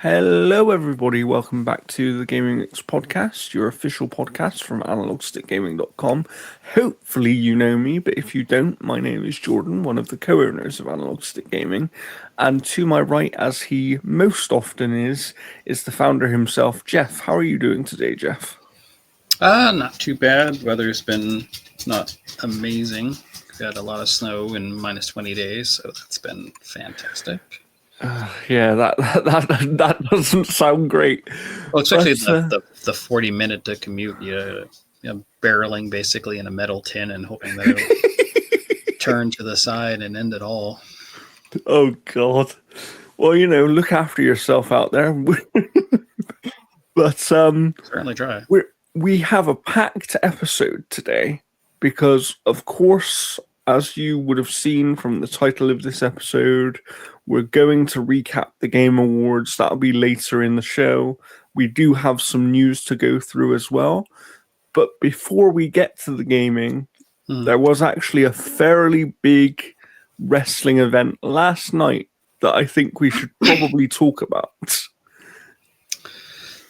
Hello, everybody. Welcome back to the Gaming Mix podcast, your official podcast from analogstickgaming.com. Hopefully, you know me, but if you don't, my name is Jordan, one of the co-owners of Analog Stick Gaming. And to my right, as he most often is the founder himself, Jeff. How are you doing today, Jeff? Not too bad. Weather's been not amazing. We've had a lot of snow in minus 20 days, so that's been fantastic. Yeah, that doesn't sound great. Well, especially the 40-minute commute, barreling basically in a metal tin and hoping that it'll turn to the side and end it all. Oh, God. Well, look after yourself out there. But certainly try. We have a packed episode today because, of course, as you would have seen from the title of this episode, we're going to recap the Game Awards. That'll be later in the show. We do have some news to go through as well. But before we get to the gaming, there was actually a fairly big wrestling event last night that I think we should probably talk about.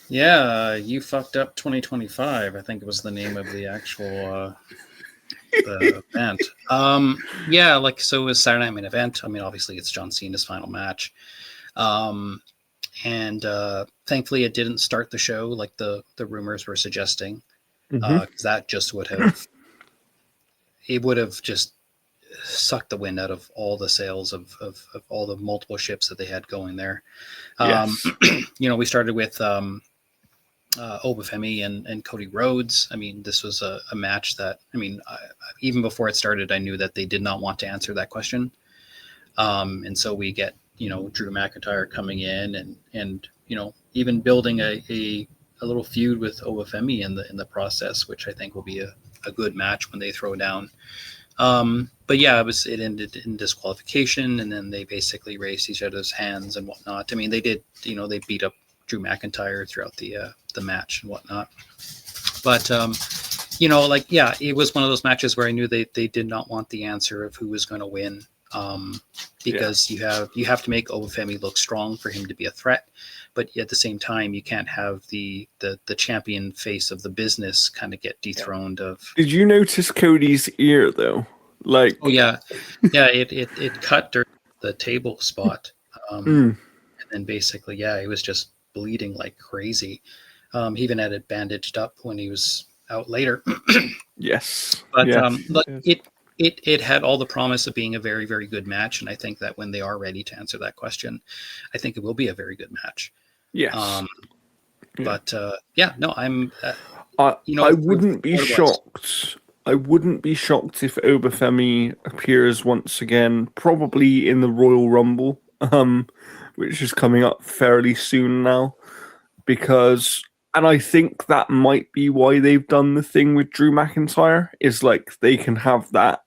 Yeah, you fucked up 2025, I think it was the name of the actual the event. So it was Saturday Night Main Event. I mean, obviously it's John Cena's final match. And thankfully it didn't start the show like the rumors were suggesting. Because that just would have just sucked the wind out of all the sales of all the multiple ships that they had going there. Yes. We started with Obafemi and Cody Rhodes. I mean, this was a match that, even before it started, I knew that they did not want to answer that question. And so we get, Drew McIntyre coming in and even building a little feud with Obafemi in the process, which I think will be a good match when they throw down. But yeah, it ended in disqualification, and then they basically raised each other's hands and whatnot. I mean, they did, they beat up Drew McIntyre throughout the match and whatnot. But it was one of those matches where I knew they did not want the answer of who was going to win, because you have to make Obafemi look strong for him to be a threat, but at the same time you can't have the champion face of the business kind of get dethroned. Did you notice Cody's ear though? Like, oh yeah, it cut during the table spot, and then basically he was just bleeding like crazy. He even had it bandaged up when he was out later. Yes. But yes. It had all the promise of being a very, very good match, and I think that when they are ready to answer that question, I think it will be a very good match. Yes. But I'm. I wouldn't be shocked. I wouldn't be shocked if Obafemi appears once again, probably in the Royal Rumble, which is coming up fairly soon now, and I think that might be why they've done the thing with Drew McIntyre, is like they can have that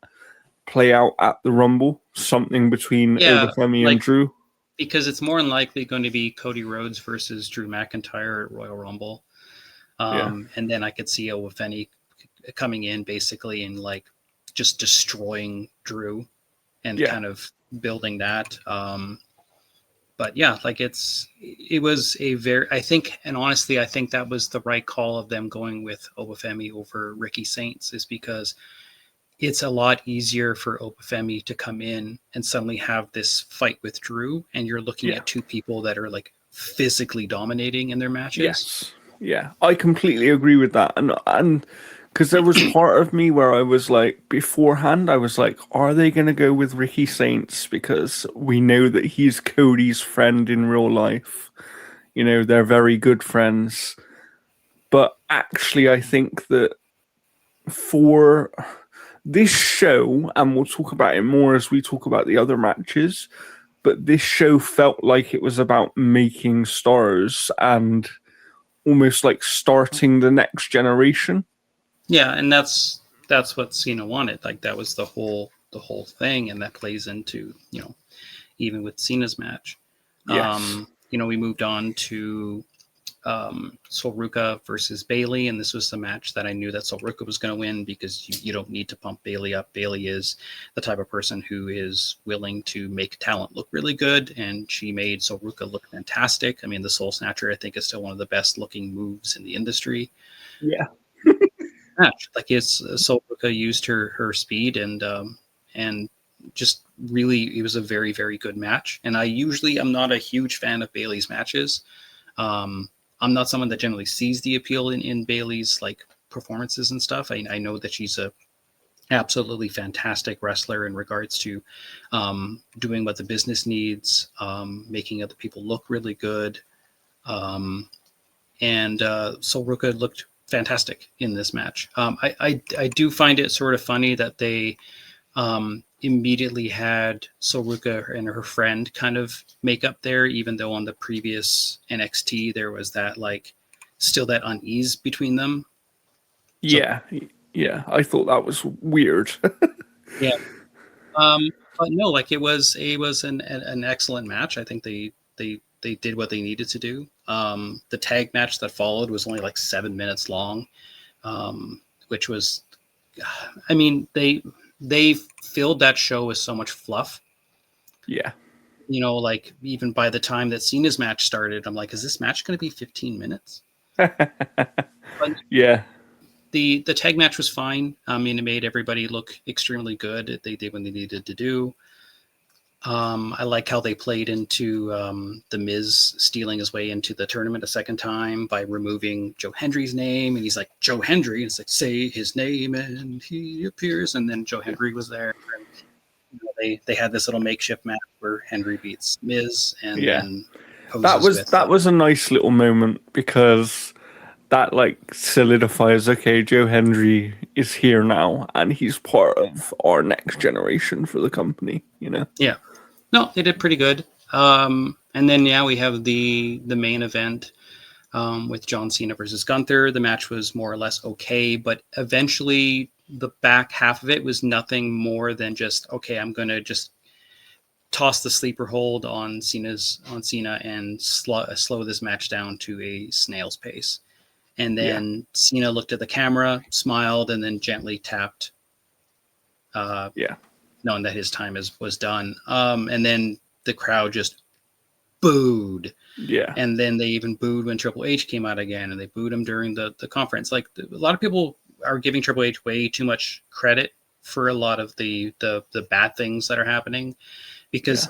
play out at the Rumble, something between Obafemi and Drew. Because it's more than likely going to be Cody Rhodes versus Drew McIntyre at Royal Rumble. And then I could see Obafemi coming in basically and like just destroying Drew and kind of building that. But yeah, like it was a very, I think that was the right call of them going with Obafemi over Ricky Saints, is because it's a lot easier for Obafemi to come in and suddenly have this fight with Drew, and you're looking at two people that are like physically dominating in their matches. Yes. Yeah, I completely agree with that. And because there was part of me where I was like, beforehand, I was like, are they going to go with Ricky Saints? Because we know that he's Cody's friend in real life. They're very good friends. But actually, I think that for this show, and we'll talk about it more as we talk about the other matches, but this show felt like it was about making stars and almost like starting the next generation. Yeah, and that's what Cena wanted. Like that was the whole thing, and that plays into even with Cena's match. Yes. We moved on to Sol Ruca versus Bailey, and this was the match that I knew that Sol Ruca was going to win because you don't need to pump Bailey up. Bailey is the type of person who is willing to make talent look really good, and she made Sol Ruca look fantastic. I mean, the Soul Snatcher, I think, is still one of the best looking moves in the industry. Yeah. Match like it's Sol Ruca used her speed and just really, it was a very, very good match. And I'm not a huge fan of Bailey's matches. I'm not someone that generally sees the appeal in Bailey's like performances and stuff. I know that she's a absolutely fantastic wrestler in regards to doing what the business needs, making other people look really good. And Sol Ruca looked fantastic in this match. I do find it sort of funny that they immediately had Sol Ruca and her friend kind of make up there, even though on the previous NXT there was that like still that unease between them. Yeah, I thought that was weird. Yeah, but no, like it was an excellent match. I think they did what they needed to do. The tag match that followed was only like 7 minutes long, which was, I mean, they filled that show with so much fluff. Yeah. You know, like even by the time that Cena's match started, I'm like, is this match going to be 15 minutes? Yeah. The tag match was fine. I mean, it made everybody look extremely good. They did what they needed to do. I like how they played into the Miz stealing his way into the tournament a second time by removing Joe Hendry's name, and he's like, Joe Hendry, and it's like, say his name, and he appears, and then Joe Hendry was there. And, you know, they had this little makeshift match where Hendry beats Miz, and then that was a nice little moment because that like solidifies, okay, Joe Hendry is here now, and he's part of our next generation for the company, you know? Yeah. No, they did pretty good. And then, we have the main event with John Cena versus Gunther. The match was more or less okay, but eventually the back half of it was nothing more than just, okay, I'm going to just toss the sleeper hold on Cena and slow this match down to a snail's pace. And then Cena looked at the camera, smiled, and then gently tapped. Knowing that his time was done. And then the crowd just booed. Yeah. And then they even booed when Triple H came out again, and they booed him during the conference. Like a lot of people are giving Triple H way too much credit for a lot of the bad things that are happening, because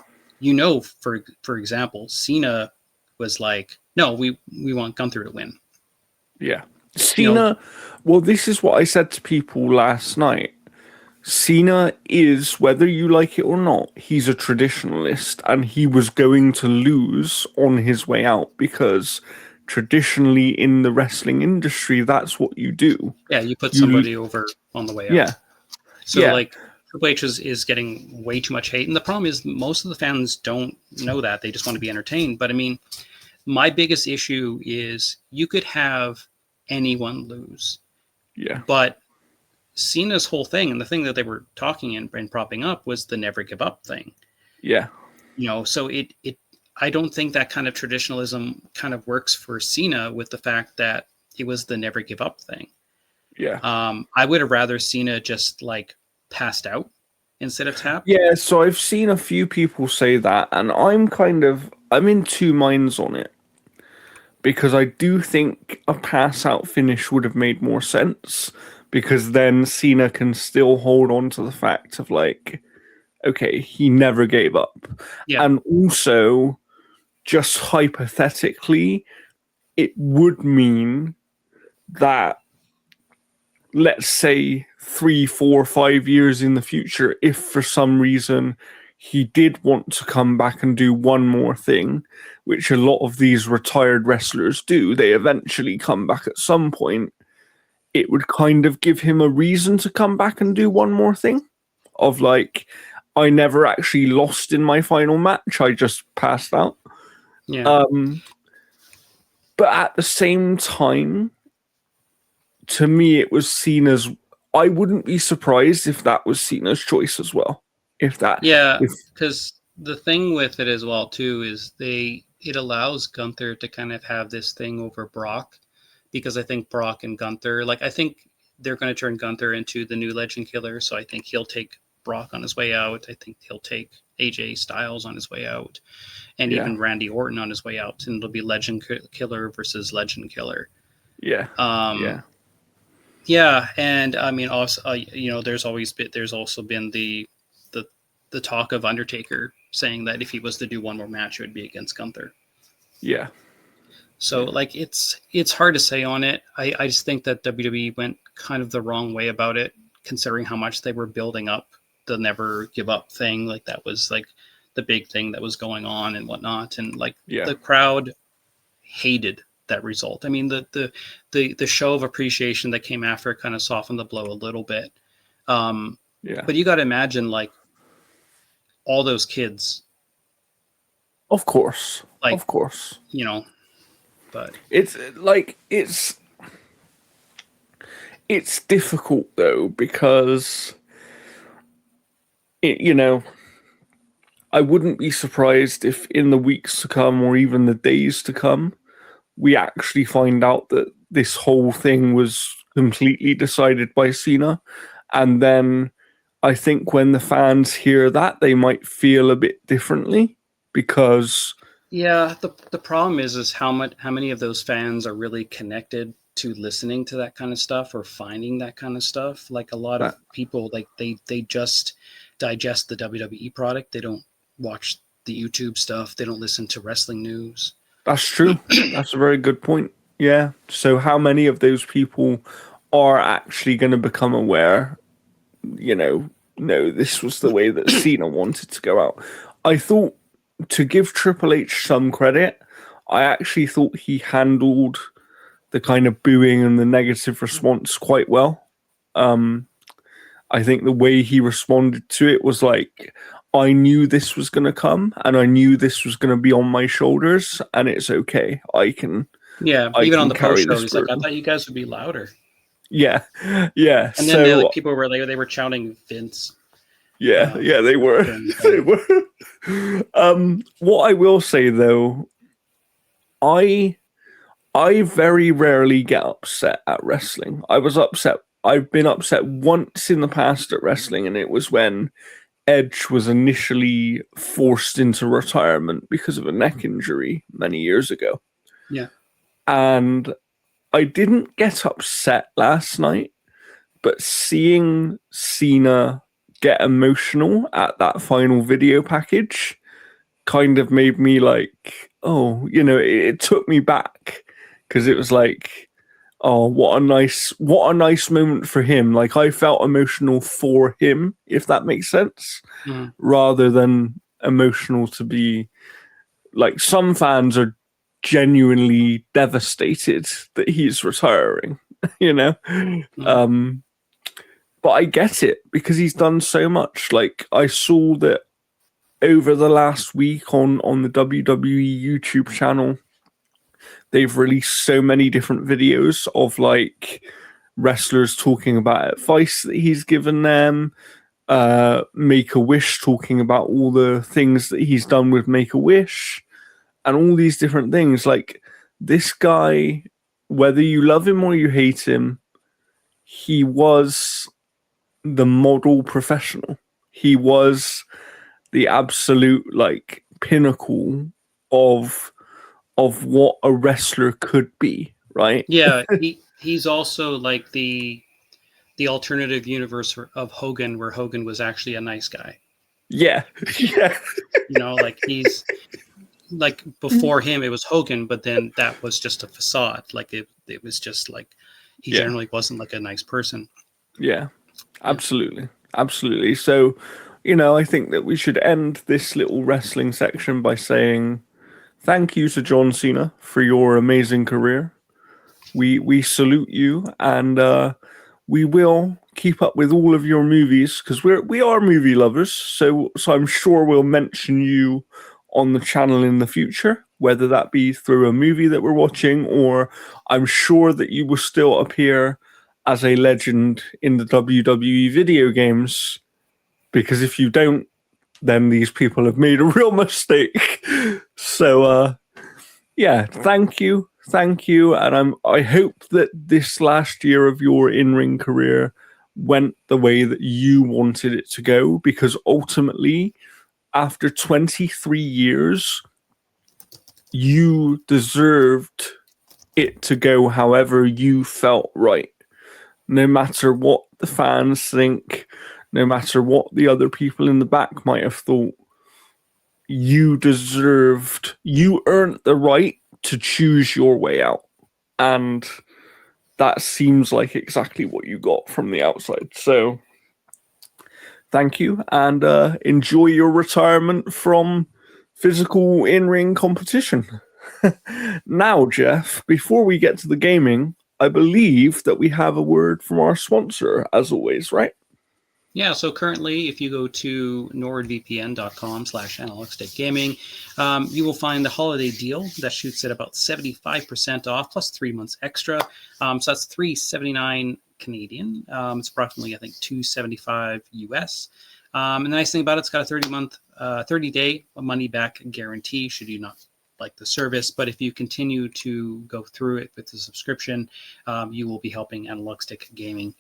for example, Cena was like, no, we want Gunther to win. Yeah. Cena, well, this is what I said to people last night. Cena is, whether you like it or not, he's a traditionalist, and he was going to lose on his way out because traditionally in the wrestling industry, that's what you do. Yeah, you put somebody over on the way out. Yeah. So like Triple H is getting way too much hate, and the problem is most of the fans don't know that. They just want to be entertained. But I mean, my biggest issue is you could have anyone lose. Yeah. But Cena's whole thing, and the thing that they were talking and propping up, was the never give up thing. Yeah. You know, so I don't think that kind of traditionalism kind of works for Cena with the fact that it was the never give up thing. Yeah. I would have rather Cena just like passed out instead of tapped. Yeah, so I've seen a few people say that, and I'm in two minds on it. Because I do think a pass out finish would have made more sense, because then Cena can still hold on to the fact of like, okay, he never gave up. Yeah. And also, just hypothetically, it would mean that, let's say 3, 4, 5 years in the future, if for some reason he did want to come back and do one more thing, which a lot of these retired wrestlers do, they eventually come back at some point, it would kind of give him a reason to come back and do one more thing. Of like, I never actually lost in my final match, I just passed out. Yeah. But at the same time, to me, it was Cena's. I wouldn't be surprised if that was Cena's choice as well. If that, because the thing with it as well too is they it allows Gunther to kind of have this thing over Brock, because I think Brock and Gunther, like, I think they're going to turn Gunther into the new Legend Killer. So I think he'll take Brock on his way out. I think he'll take AJ Styles on his way out, and Yeah. even Randy Orton on his way out. And it'll be Legend Killer versus Legend Killer. Yeah. Yeah. Yeah, and I mean, also, there's also been the talk of Undertaker saying that if he was to do one more match, it would be against Gunther. Yeah. So like it's hard to say on it. I just think that WWE went kind of the wrong way about it, considering how much they were building up the never give up thing. Like that was like the big thing that was going on and whatnot, and like the crowd hated that result. I mean, the show of appreciation that came after kind of softened the blow a little bit. But you got to imagine, like, all those kids. Of course. But it's like it's difficult though, because I wouldn't be surprised if in the weeks to come, or even the days to come, we actually find out that this whole thing was completely decided by Cena. And then I think when the fans hear that, they might feel a bit differently, because the problem is how many of those fans are really connected to listening to that kind of stuff or finding that kind of stuff. Like a lot of people, like they just digest the WWE product. They don't watch the YouTube stuff. They don't listen to wrestling news. That's true. That's a very good point. Yeah. So how many of those people are actually going to become aware, no, this was the way that Cena wanted to go out? I thought, to give Triple H some credit, I actually thought he handled the kind of booing and the negative response quite well. I think the way he responded to it was like, I knew this was going to come, and I knew this was going to be on my shoulders, and it's okay. I can. Yeah, I even can on the post show, this he's like, I burden. thought you guys would be louder. Yeah. And then people were they were chanting Vince. Yeah, they were. They were. What I will say though, I very rarely get upset at wrestling. I've been upset once in the past at wrestling, and it was when Edge was initially forced into retirement because of a neck injury many years ago. Yeah. And I didn't get upset last night, but seeing Cena get emotional at that final video package kind of made me like, oh, it took me back, because it was like, oh, what a nice moment for him. Like, I felt emotional for him, if that makes sense, rather than emotional to be like, some fans are genuinely devastated that he's retiring, but I get it, because he's done so much. Like, I saw that over the last week on the WWE YouTube channel, they've released so many different videos of like wrestlers talking about advice that he's given them. Make-A-Wish talking about all the things that he's done with Make-A-Wish, and all these different things. Like, this guy, whether you love him or you hate him, he was the model professional. He was the absolute like pinnacle of what a wrestler could be, right? Yeah, he's also like the alternative universe of Hogan, where Hogan was actually a nice guy. Yeah. Like he's like, before him it was Hogan, but then that was just a facade. Like it was just like he generally wasn't like a nice person. Yeah. Absolutely. So, I think that we should end this little wrestling section by saying thank you to John Cena for your amazing career. We salute you, and we will keep up with all of your movies, because we are movie lovers. So I'm sure we'll mention you on the channel in the future, whether that be through a movie that we're watching, or I'm sure that you will still appear as a legend in the WWE video games, because if you don't, then these people have made a real mistake. So Yeah, thank you. Thank you. And I hope that this last year of your in-ring career went the way that you wanted it to go, because ultimately, after 23 years, you deserved it to go however you felt right. No matter what the fans think, no matter what the other people in the back might have thought, you earned the right to choose your way out. And that seems like exactly what you got from the outside. So thank you, and enjoy your retirement from physical in-ring competition. Now, Jeff, before we get to the gaming, I believe that we have a word from our sponsor, as always, right? Yeah, so currently, if you go to nordvpn.com/analogstickgaming, you will find the holiday deal that shoots at about 75% off plus 3 months extra. So that's $379 Canadian. It's approximately, I think, $275 US. And the nice thing about it's got a 30-day money back guarantee should you not like the service. But if you continue to go through it with the subscription, you will be helping Analog Stick Gaming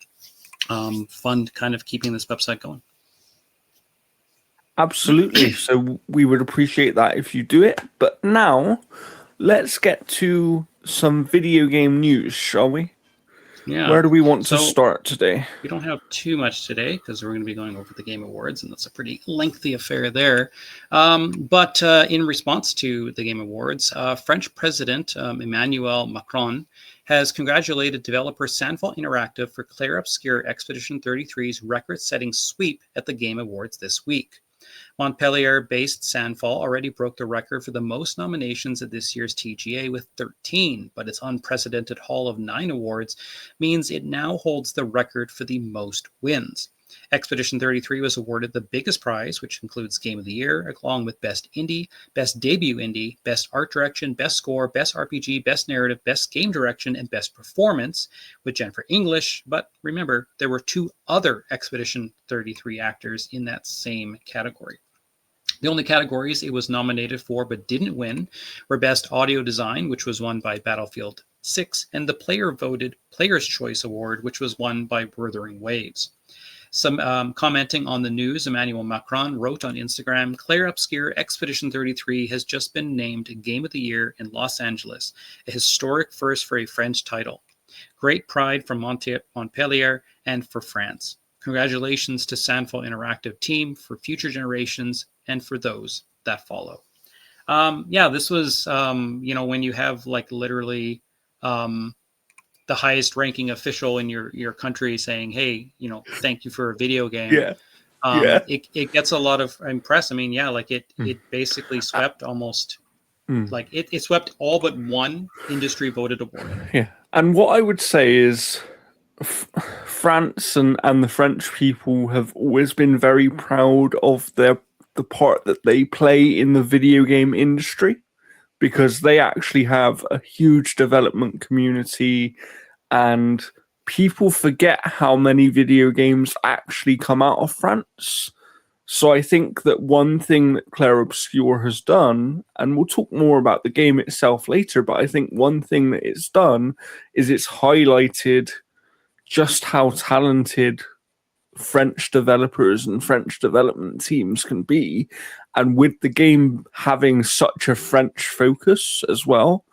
fund kind of keeping this website going. Absolutely. So we would appreciate that if you do it. But now, let's get to some video game news, shall we? Yeah. Where do we want to start today? We don't have too much today because we're going to be going over the Game Awards, and that's a pretty lengthy affair there. But in response to the Game Awards, French President Emmanuel Macron has congratulated developer Sandfall Interactive for Clair Obscur Expedition 33's record-setting sweep at the Game Awards this week. Montpellier-based Sandfall already broke the record for the most nominations at this year's TGA with 13, but its unprecedented haul of 9 awards means it now holds the record for the most wins. Expedition 33 was awarded the biggest prize, which includes Game of the Year, along with Best Indie, Best Debut Indie, Best Art Direction, Best Score, Best RPG, Best Narrative, Best Game Direction, and Best Performance, with Jennifer English. But remember, there were 2 other Expedition 33 actors in that same category. The only categories it was nominated for but didn't win were Best Audio Design, which was won by Battlefield 6, and the player-voted Player's Choice Award, which was won by Wuthering Waves. Some commenting on the news, Emmanuel Macron wrote on Instagram, Clair Obscur Expedition 33 has just been named Game of the Year in Los Angeles, a historic first for a French title. Great pride for Montpellier and for France. Congratulations to Sandfall Interactive team for future generations and for those that follow. This was, when you have like literally the highest ranking official in your country saying, hey, thank you for a video game. Yeah. It gets a lot of press. I mean, it basically swept almost like it swept all but one industry voted award. Yeah. And what I would say is France and the French people have always been very proud of the part that they play in the video game industry, because they actually have a huge development community, and people forget how many video games actually come out of France. So I think that one thing that Clair Obscur has done, and we'll talk more about the game itself later, but I think one thing that it's done is it's highlighted just how talented French developers and French development teams can be. And with the game having such a French focus as well,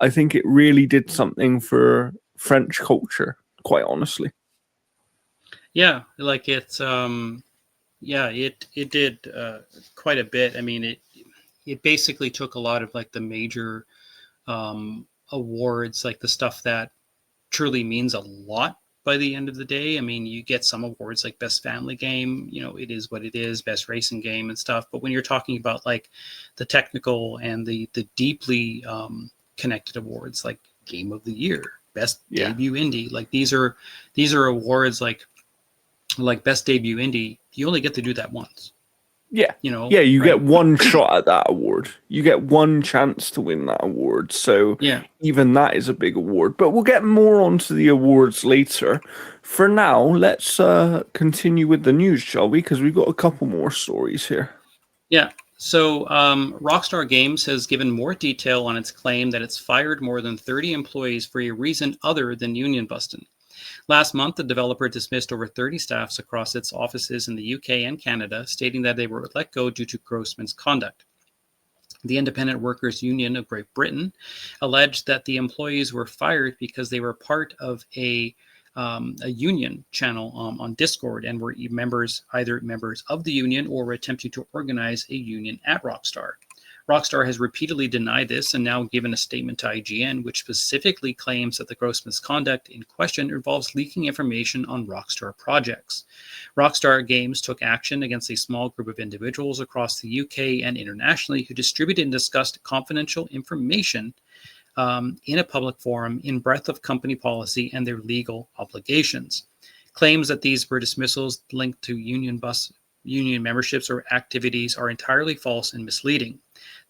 I think it really did something for French culture, quite honestly. Yeah, like it's it did quite a bit. I mean, it basically took a lot of like the major awards, like the stuff that truly means a lot by the end of the day. I mean, you get some awards like Best Family Game, it is what it is, Best Racing Game and stuff. But when you're talking about like the technical and the deeply connected awards like Game of the Year, Best Debut Indie, like these are awards like Best Debut Indie, you only get to do that once. Yeah. You get one shot at that award. You get one chance to win that award. So even that is a big award. But we'll get more onto the awards later. For now, let's continue with the news, shall we? Because we've got a couple more stories here. Yeah. So, Rockstar Games has given more detail on its claim that it's fired more than 30 employees for a reason other than union busting. Last month, the developer dismissed over 30 staffs across its offices in the UK and Canada, stating that they were let go due to gross misconduct. The Independent Workers' Union of Great Britain alleged that the employees were fired because they were part of a union channel on Discord and were either members of the union or were attempting to organize a union at Rockstar. Rockstar has repeatedly denied this and now given a statement to IGN, which specifically claims that the gross misconduct in question involves leaking information on Rockstar projects. Rockstar Games took action against a small group of individuals across the UK and internationally who distributed and discussed confidential information in a public forum in breadth of company policy and their legal obligations. Claims that these were dismissals linked to union memberships or activities are entirely false and misleading.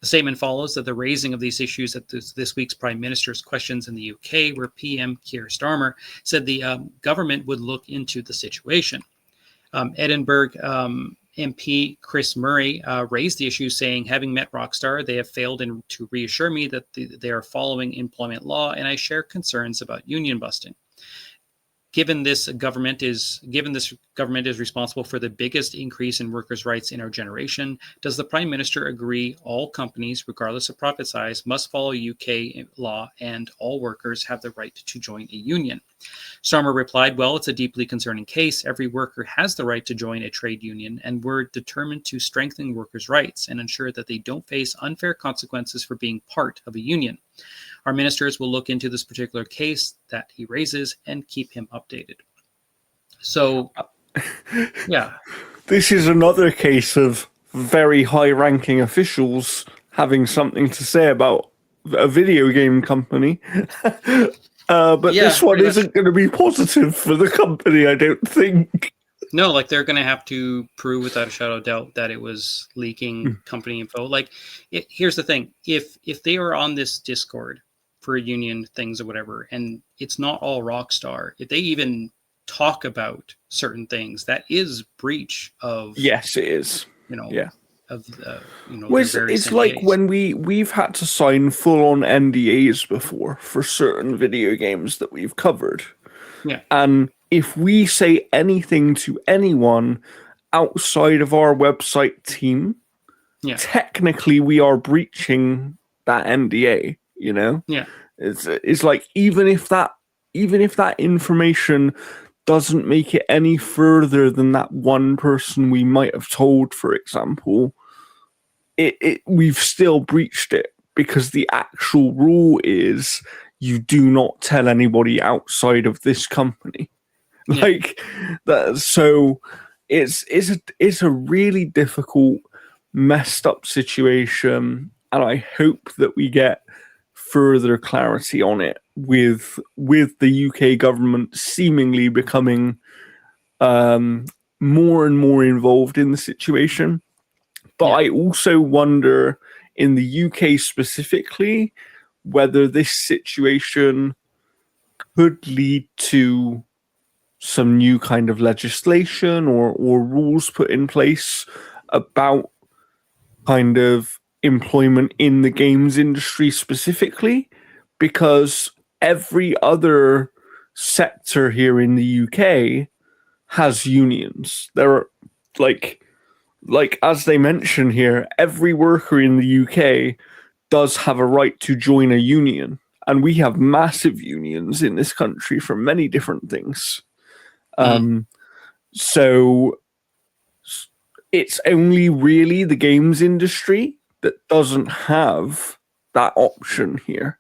The statement follows that the raising of these issues at this week's Prime Minister's questions in the UK, where PM Keir Starmer said the government would look into the situation. Edinburgh MP Chris Murray raised the issue, saying, having met Rockstar, they have failed to reassure me that they are following employment law, and I share concerns about union busting. Given this government is responsible for the biggest increase in workers' rights in our generation, does the Prime Minister agree all companies, regardless of profit size, must follow UK law and all workers have the right to join a union? Starmer replied, well, it's a deeply concerning case. Every worker has the right to join a trade union, and we're determined to strengthen workers' rights and ensure that they don't face unfair consequences for being part of a union. Our ministers will look into this particular case that he raises and keep him updated. So, yeah. This is another case of very high-ranking officials having something to say about a video game company. But this one isn't going to be positive for the company, I don't think. No, like they're going to have to prove without a shadow of doubt that it was leaking company info. Like, here's the thing. If they are on this Discord for union things or whatever, and it's not all Rockstar, if they even talk about certain things, that is breach of... Yes, it is. Yeah. Of well, it's like when we've had to sign full-on NDAs before for certain video games that we've covered. Yeah. And if we say anything to anyone outside of our website team, technically we are breaching that NDA, Yeah. It's like even if that information doesn't make it any further than that one person we might have told, for example, we've still breached it, because the actual rule is you do not tell anybody outside of this company. Yeah. Like that. So it's a really difficult, messed up situation, and I hope that we get further clarity on it with the UK government seemingly becoming more and more involved in the situation. But I also wonder, in the UK specifically, whether this situation could lead to some new kind of legislation or rules put in place about kind of employment in the games industry specifically, because every other sector here in the UK has unions. There are like as they mention here, every worker in the UK does have a right to join a union, and we have massive unions in this country for many different things. So it's only really the games industry that doesn't have that option here.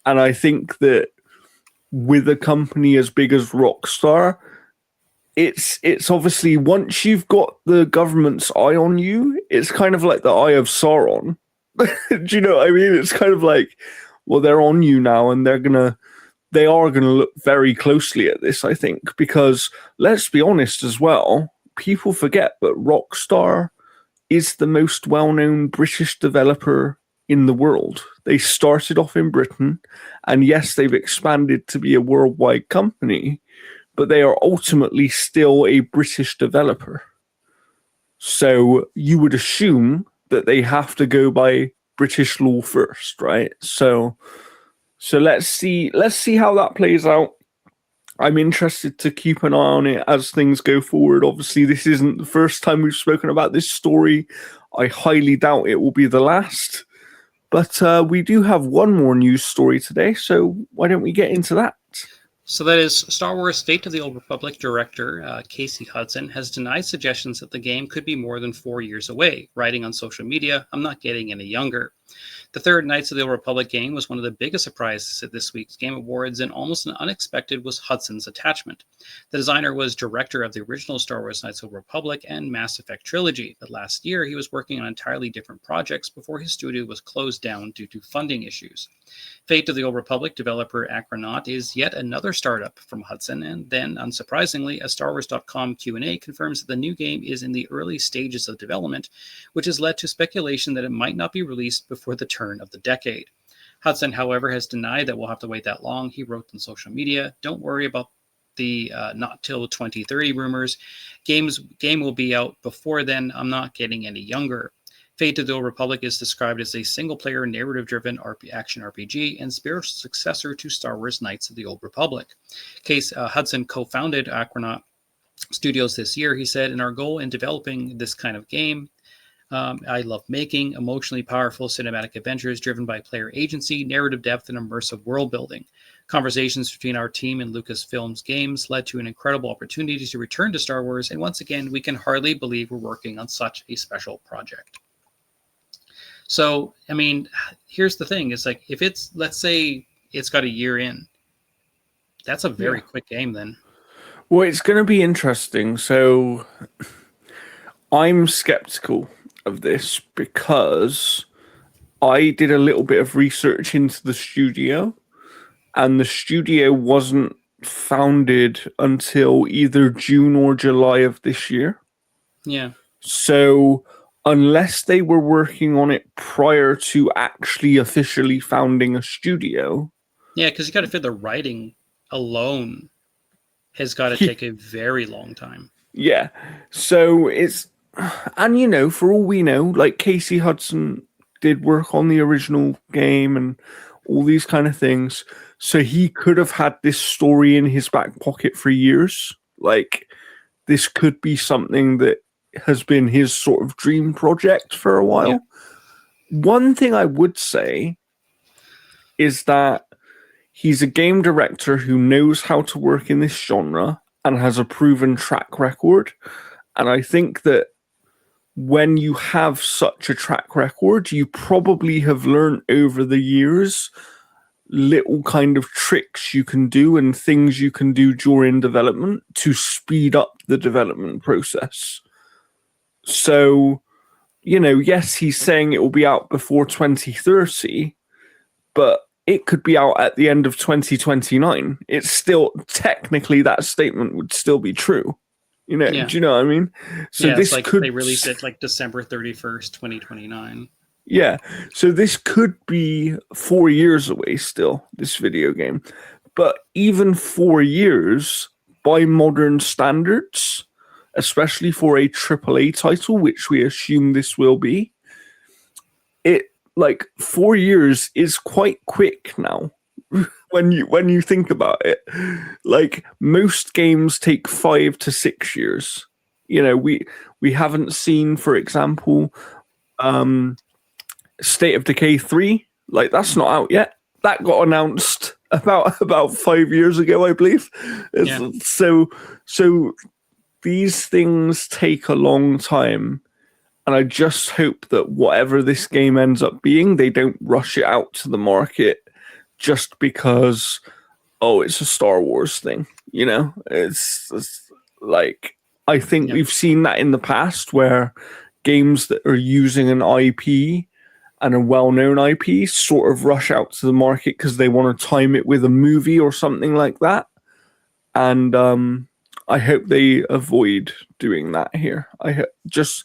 And I think that with a company as big as Rockstar, it's obviously, once you've got the government's eye on you, it's kind of like the eye of Sauron. Do you know what I mean? It's kind of like, well, they're on you now, and they are gonna look very closely at this, I think, because let's be honest as well, people forget, but Rockstar is the most well-known British developer in the world. They started off in Britain, and yes, they've expanded to be a worldwide company, but they are ultimately still a British developer. So you would assume that they have to go by British law first, right? So let's see how that plays out. I'm interested to keep an eye on it as things go forward. Obviously, this isn't the first time we've spoken about this story. I highly doubt it will be the last. But we do have one more news story today, so why don't we get into that? So that is Star Wars Fate of the Old Republic director Casey Hudson has denied suggestions that the game could be more than 4 years away, writing on social media, "I'm not getting any younger." The third Knights of the Old Republic game was one of the biggest surprises at this week's Game Awards, and almost an unexpected was Hudson's attachment. The designer was director of the original Star Wars Knights of the Old Republic and Mass Effect trilogy, but last year he was working on entirely different projects before his studio was closed down due to funding issues. Fate of the Old Republic developer Acronaut is yet another startup from Hudson, and then, unsurprisingly, a StarWars.com Q&A confirms that the new game is in the early stages of development, which has led to speculation that it might not be released before the turn of the decade. Hudson, however, has denied that we'll have to wait that long. He wrote on social media, "Don't worry about the not till 2030 rumors. Game will be out before then. I'm not getting any younger." Fate of the Old Republic is described as a single-player, narrative-driven action RPG and spiritual successor to Star Wars Knights of the Old Republic. Hudson co-founded Acronaut Studios this year. He said, "In our goal in developing this kind of game, I love making emotionally powerful cinematic adventures driven by player agency, narrative depth, and immersive world building. Conversations between our team and Lucasfilm's games led to an incredible opportunity to return to Star Wars, and once again, we can hardly believe we're working on such a special project." So, I mean, here's the thing. It's like, if it's, let's say it's got a year in, that's a very quick game then. Well, it's going to be interesting. So I'm skeptical of this because I did a little bit of research into the studio, and the studio wasn't founded until either June or July of this year. Yeah. So unless they were working on it prior to actually officially founding a studio. Yeah, because you got to feel the writing alone has got to take a very long time. Yeah. So it's, and you know, for all we know, like Casey Hudson did work on the original game and all these kind of things. So he could have had this story in his back pocket for years. Like, this could be something that has been his sort of dream project for a while. Yeah. One thing I would say is that he's a game director who knows how to work in this genre and has a proven track record. And I think that when you have such a track record, you probably have learned over the years little kind of tricks you can do and things you can do during development to speed up the development process. So, you know, yes, he's saying it will be out before 2030, but it could be out at the end of 2029. It's still, technically, that statement would still be true. You know, do you know what I mean? So this like could, they release it like December 31st, 2029. Yeah, so this could be 4 years away still, this video game. But even 4 years, by modern standards, especially for a AAA title, which we assume this will be, it, like, 4 years is quite quick now. when you think about it. Like, most games take 5 to 6 years. You know, we haven't seen, for example, State of Decay 3, like, that's not out yet. That got announced about 5 years ago, I believe. Yeah. So these things take a long time, and I just hope that whatever this game ends up being, they don't rush it out to the market just because, oh, it's a Star Wars thing. You know, it's like, I think we've seen that in the past where games that are using an IP and a well-known IP sort of rush out to the market because they want to time it with a movie or something like that. And I hope they avoid doing that here. Just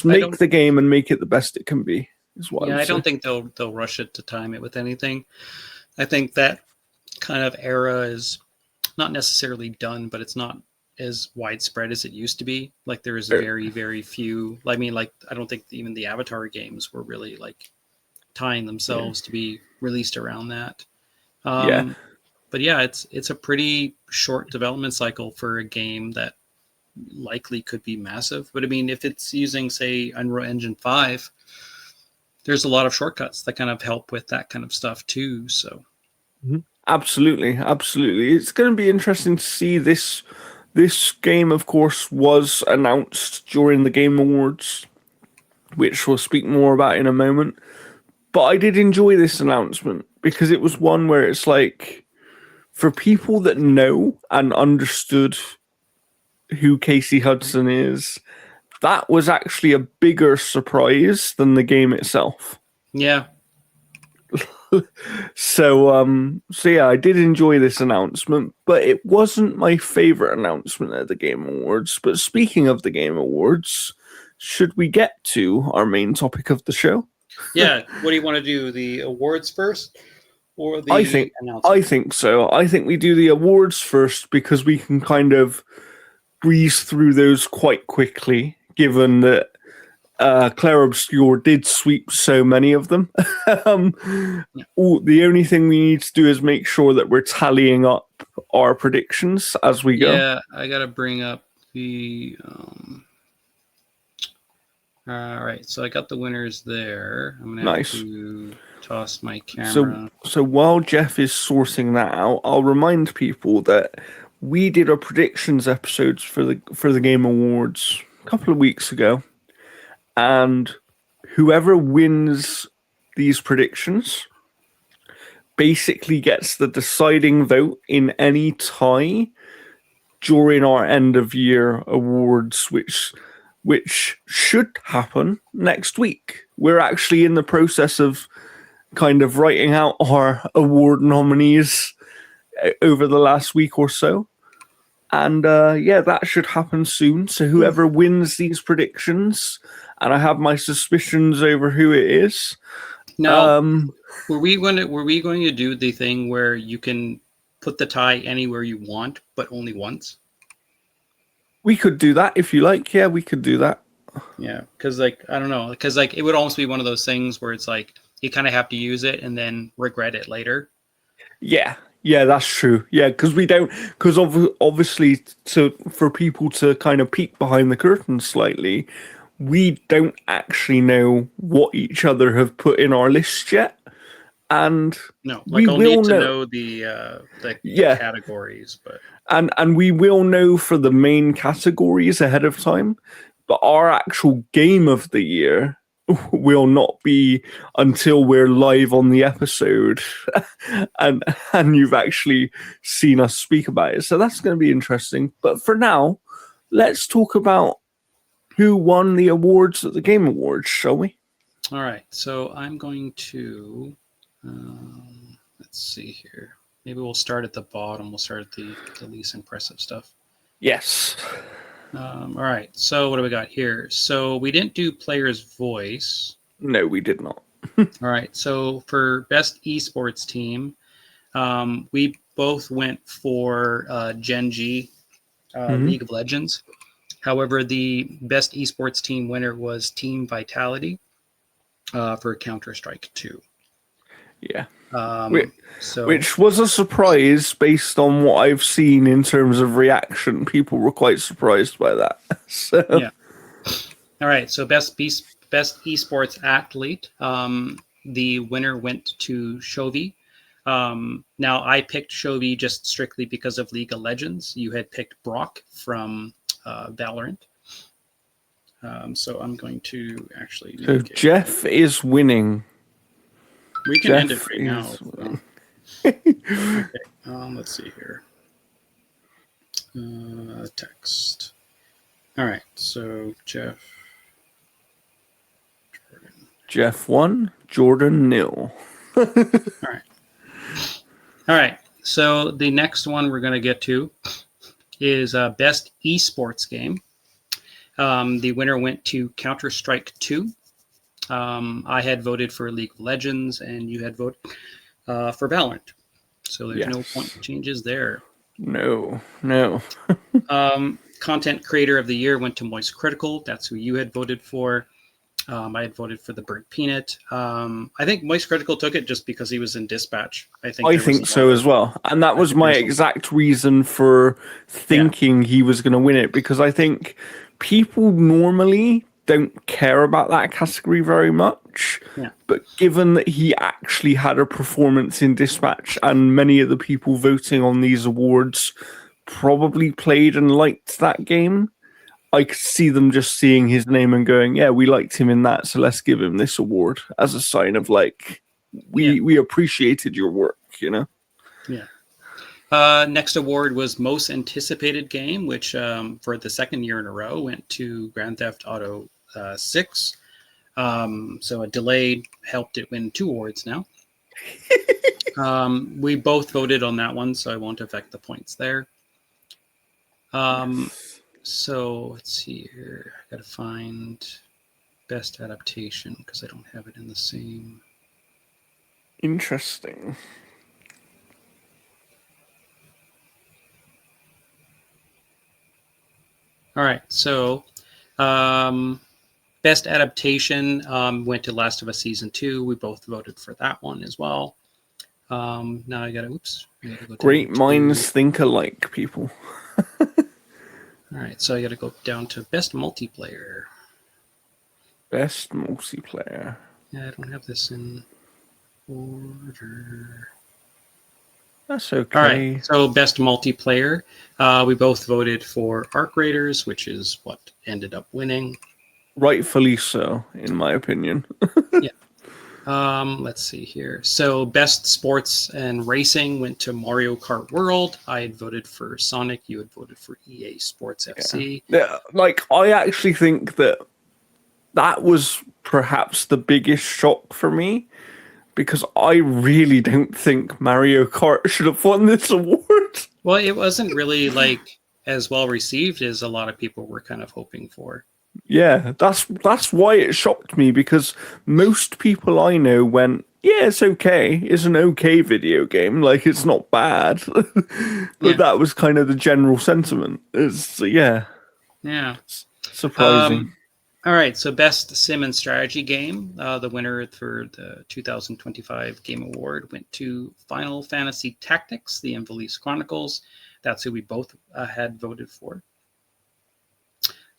make the game and make it the best it can be. Is what I don't think they'll rush it to time it with anything. I think that kind of era is not necessarily done, but it's not as widespread as it used to be. Like there is Er, very, very few. I mean, like I don't think even the Avatar games were really like tying yeah. themselves to be released around that. Yeah. But yeah, it's a pretty short development cycle for a game that likely could be massive. But I mean, if it's using, say, Unreal Engine 5, there's a lot of shortcuts that kind of help with that kind of stuff too. So Absolutely, absolutely. It's going to be interesting to see this. This game, of course, was announced during the Game Awards, which we'll speak more about in a moment. But I did enjoy this announcement because it was one where it's like, for people that know and understood who Casey Hudson is, that was actually a bigger surprise than the game itself. yeah, So yeah, I did enjoy this announcement, but it wasn't my favorite announcement at the Game Awards. But speaking of the Game Awards, should we get to our main topic of the show? yeah. What do you want to do? The awards first or I the think I announcement? think so. I think we do the awards first because we can kind of breeze through those quite quickly, given that Claire Obscure did sweep so many of them. Yeah. The only thing we need to do is make sure that we're tallying up our predictions as we go. Yeah, I gotta bring up the. All right, so I got the winners there. I'm gonna have Nice. to toss my So, camera. so while Jeff is sourcing that out, I'll remind people that we did our predictions episodes for the Game Awards a couple of weeks ago, and whoever wins these predictions basically gets the deciding vote in any tie during our end of year awards, which should happen next week. We're actually in the process of kind of writing out our award nominees over the last week or so. And yeah, that should happen soon. So whoever wins these predictions, and I have my suspicions over who it is. Now, were we going to do the thing where you can put the tie anywhere you want, but only once? We could do that if you like. Yeah, we could do that. Yeah, because like I don't know, because like it would almost be one of those things where it's like you kind of have to use it and then regret it later. Yeah, yeah, that's true. Yeah, because we don't, because obviously, for people to kind of peek behind the curtain slightly, we don't actually know what each other have put in our list yet, and No, we like I'll will need to know. know the Yeah, categories, but and we will know for the main categories ahead of time, but our actual game of the year will not be until we're live on the episode and you've actually seen us speak about it. So that's going to be interesting. But for now, let's talk about who won the awards at the Game Awards, shall we? all right. So I'm going to let's see here. Maybe we'll start at the bottom. We'll start at the least impressive stuff. Yes. All right. So what do we got here? So we didn't do player's voice. No, we did not. All right. So for best esports team, we both went for Gen G, League of Legends. However, the best esports team winner was Team Vitality for Counter-Strike 2. Yeah. So Which was a surprise based on what I've seen in terms of reaction. People were quite surprised by that. So yeah. All right. So best esports athlete. The winner went to Shovi. Now I picked Shovi just strictly because of League of Legends. You had picked Brock from Valorant. So I'm going to actually. So Jeff is winning. We can end it Jeff right now. Okay. Let's see here. Text. All right. So Jeff. Jordan. Jeff 1, Jordan 0. All right. All right. So the next one we're going to get to is best esports game. The winner went to Counter-Strike 2. I had voted for League of Legends, and you had voted for Valorant. So there's no point changes there. No. Content Creator of the Year went to Moist Critical. That's who you had voted for. I had voted for the Burnt Peanut. I think Moist Critical took it just because he was in Dispatch. I think so as well. And that was my exact reason for thinking he was going to win it, because I think people normally don't care about that category very much. Yeah. But given that he actually had a performance in Dispatch, and many of the people voting on these awards probably played and liked that game, I could see them just seeing his name and going, yeah, we liked him in that, so let's give him this award as a sign of like, we appreciated your work, you know? Yeah. Next award was Most Anticipated Game, which for the second year in a row went to Grand Theft Auto 6. So a delay helped it win 2 awards now. We both voted on that one, so I won't affect the points there. So let's see here. I gotta find best adaptation because I don't have it in the same. Interesting. All right, so best adaptation went to Last of Us Season 2. We both voted for that one as well. Now I gotta go Great minds think alike, people. All right, so I gotta go down to best multiplayer. Best multiplayer. Yeah, I don't have this in order. That's okay. All right, so best multiplayer. We both voted for Arc Raiders, which is what ended up winning. Rightfully so, in my opinion. Yeah. Let's see here. So best sports and racing went to Mario Kart World. I had voted for Sonic. You had voted for EA Sports FC. Yeah, like I actually think that was perhaps the biggest shock for me, because I really don't think Mario Kart should have won this award. Well, it wasn't really like as well received as a lot of people were kind of hoping for. Yeah, that's why it shocked me, because most people I know went, yeah, it's okay. It's an okay video game. Like, it's not bad. But that was kind of the general sentiment. Yeah. Surprising. All right, so best sim and strategy game. The winner for the 2025 Game Award went to Final Fantasy Tactics: The Ivalice Chronicles. That's who we both had voted for.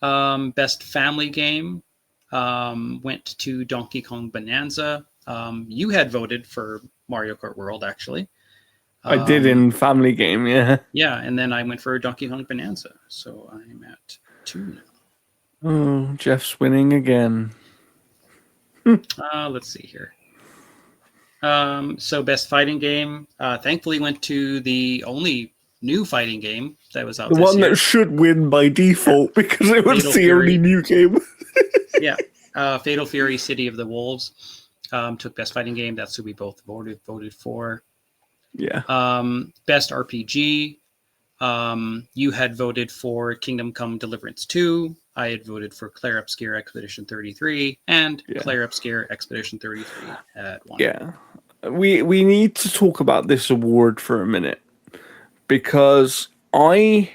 Best family game went to Donkey Kong Bonanza. You had voted for Mario Kart World, actually. I did in family game, yeah. Yeah, and then I went for Donkey Kong Bonanza. So I'm at 2 now. Oh, Jeff's winning again. Let's see here. So best fighting game, thankfully went to the only new fighting game that was out. The one that should win by default, because it was the only new game. Yeah. Fatal Fury City of the Wolves took best fighting game. That's who we both voted for. Yeah. Best RPG. You had voted for Kingdom Come Deliverance 2. I had voted for Claire Obscure Expedition 33, and Claire Obscure Expedition 33 at 1. Yeah. We need to talk about this award for a minute, because I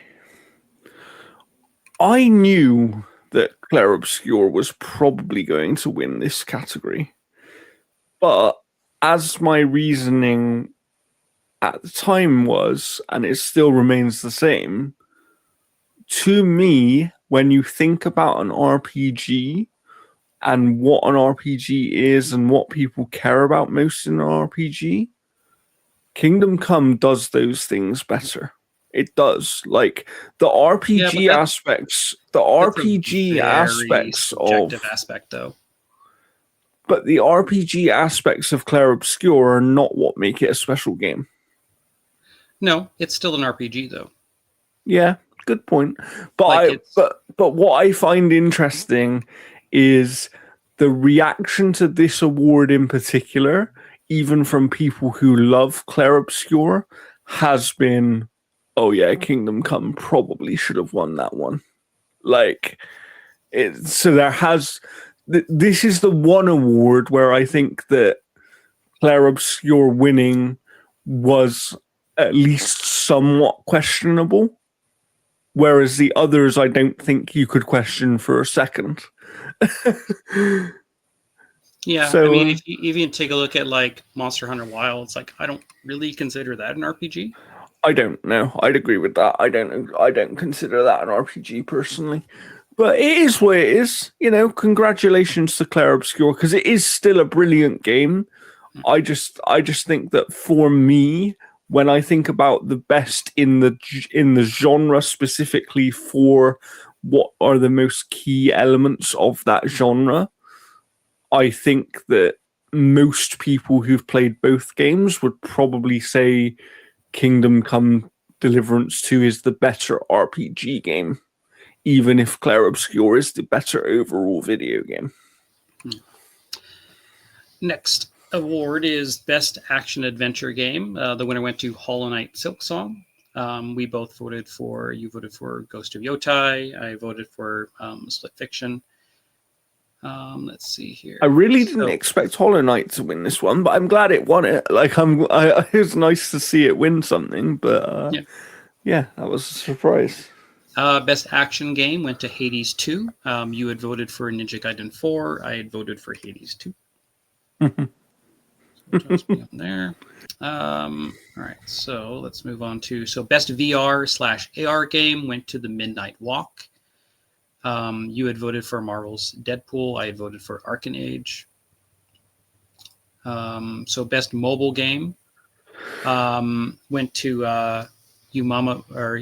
knew that Claire Obscure was probably going to win this category. But as my reasoning at the time was, and it still remains the same, to me, when you think about an RPG and what an RPG is and what people care about most in an RPG, Kingdom Come does those things better. It does. Like, the RPG aspects, subjective aspect, though. But the RPG aspects of Claire Obscure are not what make it a special game. No, it's still an RPG, though. Yeah, good point. But but what I find interesting is the reaction to this award in particular, even from people who love Claire Obscure, has been, oh yeah, Kingdom Come probably should have won that one. Like, so there has... This is the one award where I think that Claire Obscure winning was at least somewhat questionable. Whereas the others, I don't think you could question for a second. Yeah, I So mean, if you even take a look at like Monster Hunter Wilds, like I don't really consider that an RPG. I don't know. I'd agree with that. I don't consider that an RPG personally. But it is what it is. You know, congratulations to Claire Obscure because it is still a brilliant game. I just think that for me, when I think about the best in the genre specifically for what are the most key elements of that genre, I think that most people who've played both games would probably say Kingdom Come Deliverance 2 is the better RPG game, even if Claire Obscure is the better overall video game. Next award is Best Action Adventure Game. The winner went to Hollow Knight Silksong. We both voted for, you voted for Ghost of Yotai. I voted for Split Fiction. Let's see here. I really didn't expect Hollow Knight to win this one, but I'm glad it won it. Like it was nice to see it win something, but yeah, that was a surprise. Best Action Game went to Hades 2. You had voted for Ninja Gaiden 4. I had voted for Hades 2. So just be on there. All right, so let's move on to Best VR/AR Game went to The Midnight Walk. You had voted for Marvel's Deadpool. I had voted for Arcane Age. So Best Mobile Game went to Umama or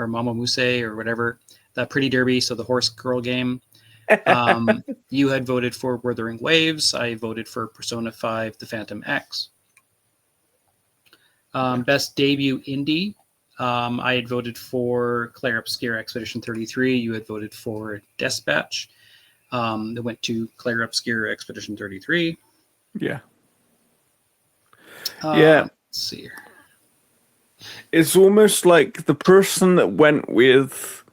Mama Muse or whatever, that Pretty Derby, so the horse girl game. You had voted for Wuthering Waves. I voted for Persona 5 The Phantom X. Best Debut Indie. I had voted for Claire Obscure Expedition 33. You had voted for Dispatch. It went to Claire Obscure Expedition 33. Yeah. Let's see here. It's almost like the person that went with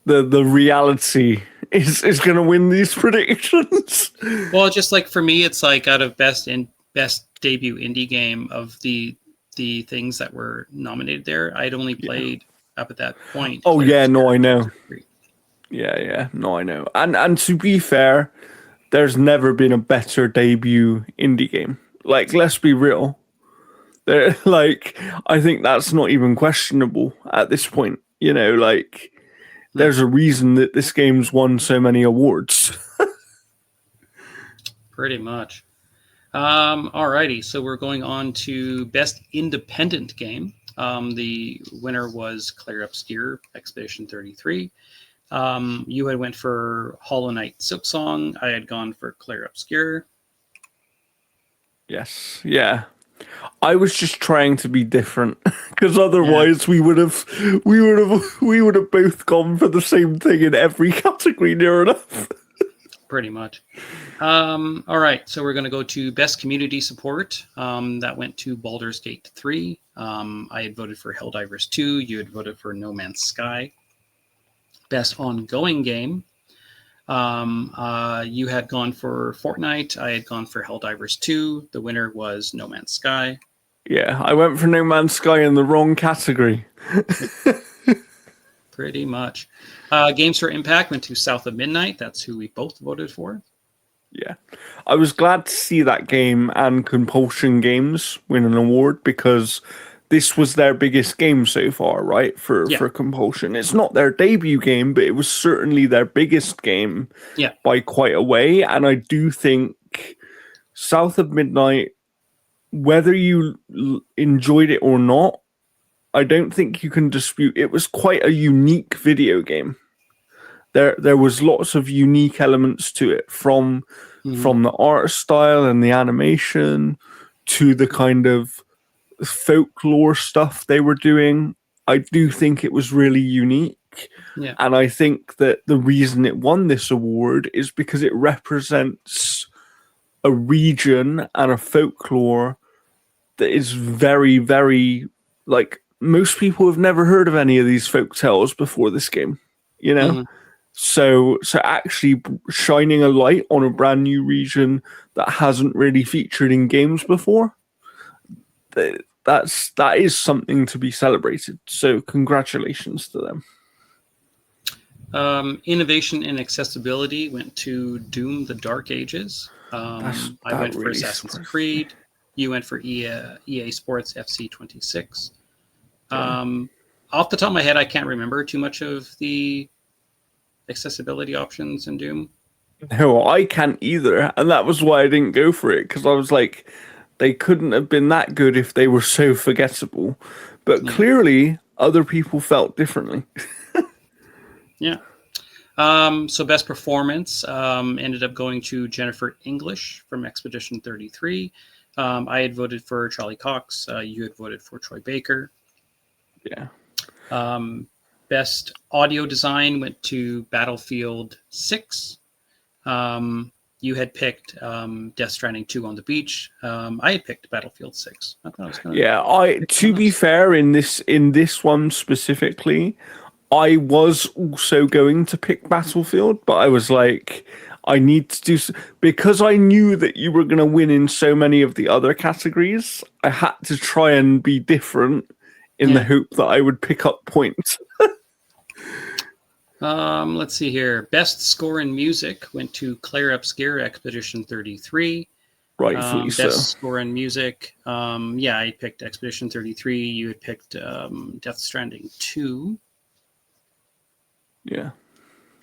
the reality is going to win these predictions. Well, just like for me, it's like out of best debut indie game of the things that were nominated there, I'd only played up at that point. Oh yeah, no, I know. Yeah, no, I know. And to be fair, there's never been a better debut indie game. Like, let's be real. I think that's not even questionable at this point. You know, like, there's a reason that this game's won so many awards. Pretty much. Alrighty, so we're going on to Best Independent Game. The winner was Claire Obscure Expedition 33. You had went for Hollow Knight Silksong. I had gone for Claire Obscure. Yes, yeah. I was just trying to be different because otherwise we would have both gone for the same thing in every category near enough. Pretty much. All right, so we're going to go to Best Community Support. That went to Baldur's Gate 3. I had voted for Helldivers 2. You had voted for No Man's Sky. Best Ongoing Game. You had gone for Fortnite. I had gone for Helldivers 2. The winner was No Man's Sky. Yeah, I went for No Man's Sky in the wrong category. Pretty much. Games for Impact went to South of Midnight. That's who we both voted for. Yeah. I was glad to see that game and Compulsion Games win an award because this was their biggest game so far, right? For Compulsion. It's not their debut game, but it was certainly their biggest game by quite a way. And I do think South of Midnight, whether you enjoyed it or not, I don't think you can dispute it was quite a unique video game. There was lots of unique elements to it, from the art style and the animation to the kind of folklore stuff they were doing. I do think it was really unique. Yeah. And I think that the reason it won this award is because it represents a region and a folklore that is very, very, like, most people have never heard of any of these folk tales before this game, you know? Mm-hmm. So actually shining a light on a brand new region that hasn't really featured in games before, that is something to be celebrated. So congratulations to them. Innovation and accessibility went to Doom: The Dark Ages. I went for Really Assassin's surprised me. Creed. You went for EA Sports FC26. Yeah. Off the top of my head, I can't remember too much of the accessibility options in Doom. No, I can't either, and that was why I didn't go for it, because I was like, they couldn't have been that good if they were so forgettable. But Yeah. clearly, other people felt differently. Yeah. So best performance ended up going to Jennifer English from Expedition 33. I had voted for Charlie Cox. You had voted for Troy Baker. Yeah. Best audio design went to Battlefield 6. You had picked Death Stranding 2 on the beach. I had picked Battlefield 6. I thought I was going to Yeah, pick to one be else. fair, in this one specifically, I was also going to pick Battlefield, but I was like, I need to because I knew that you were going to win in so many of the other categories. I had to try and be different in the Yeah. hope that I would pick up points. Let's see here. Best score in music went to Claire Obscure, Expedition 33. Rightfully so. Best score in music. I picked Expedition 33. You had picked Death Stranding 2. Yeah.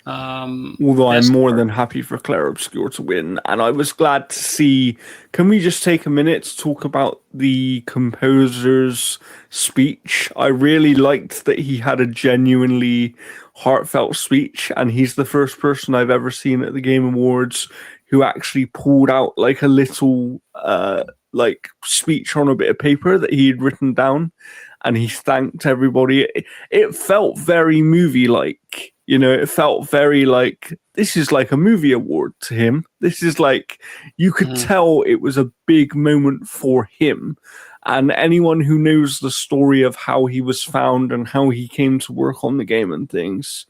Although I'm Best more art. than happy for Claire Obscure to win, and I was glad to see. Can we just take a minute to talk about the composer's speech? I really liked that he had a genuinely heartfelt speech, and he's the first person I've ever seen at the Game Awards who actually pulled out like a little like speech on a bit of paper that he had written down, and he thanked everybody. It felt very movie like. You know, it felt very like this is like a movie award to him. This is like you could tell it was a big moment for him. And anyone who knows the story of how he was found and how he came to work on the game and things,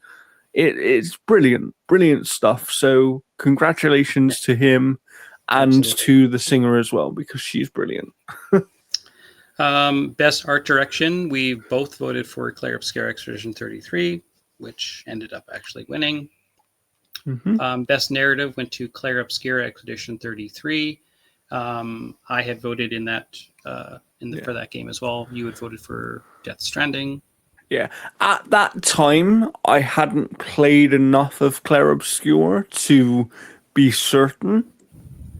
it's brilliant, brilliant stuff. So congratulations to him and Absolutely. to the singer as well, because she's brilliant. Best art direction. We both voted for Claire Obscure, Expedition 33, which ended up actually winning. Best narrative went to Claire Obscure, Expedition 33. I had voted in that for that game as well. You had voted for Death Stranding. Yeah. At that time, I hadn't played enough of Claire Obscure to be certain.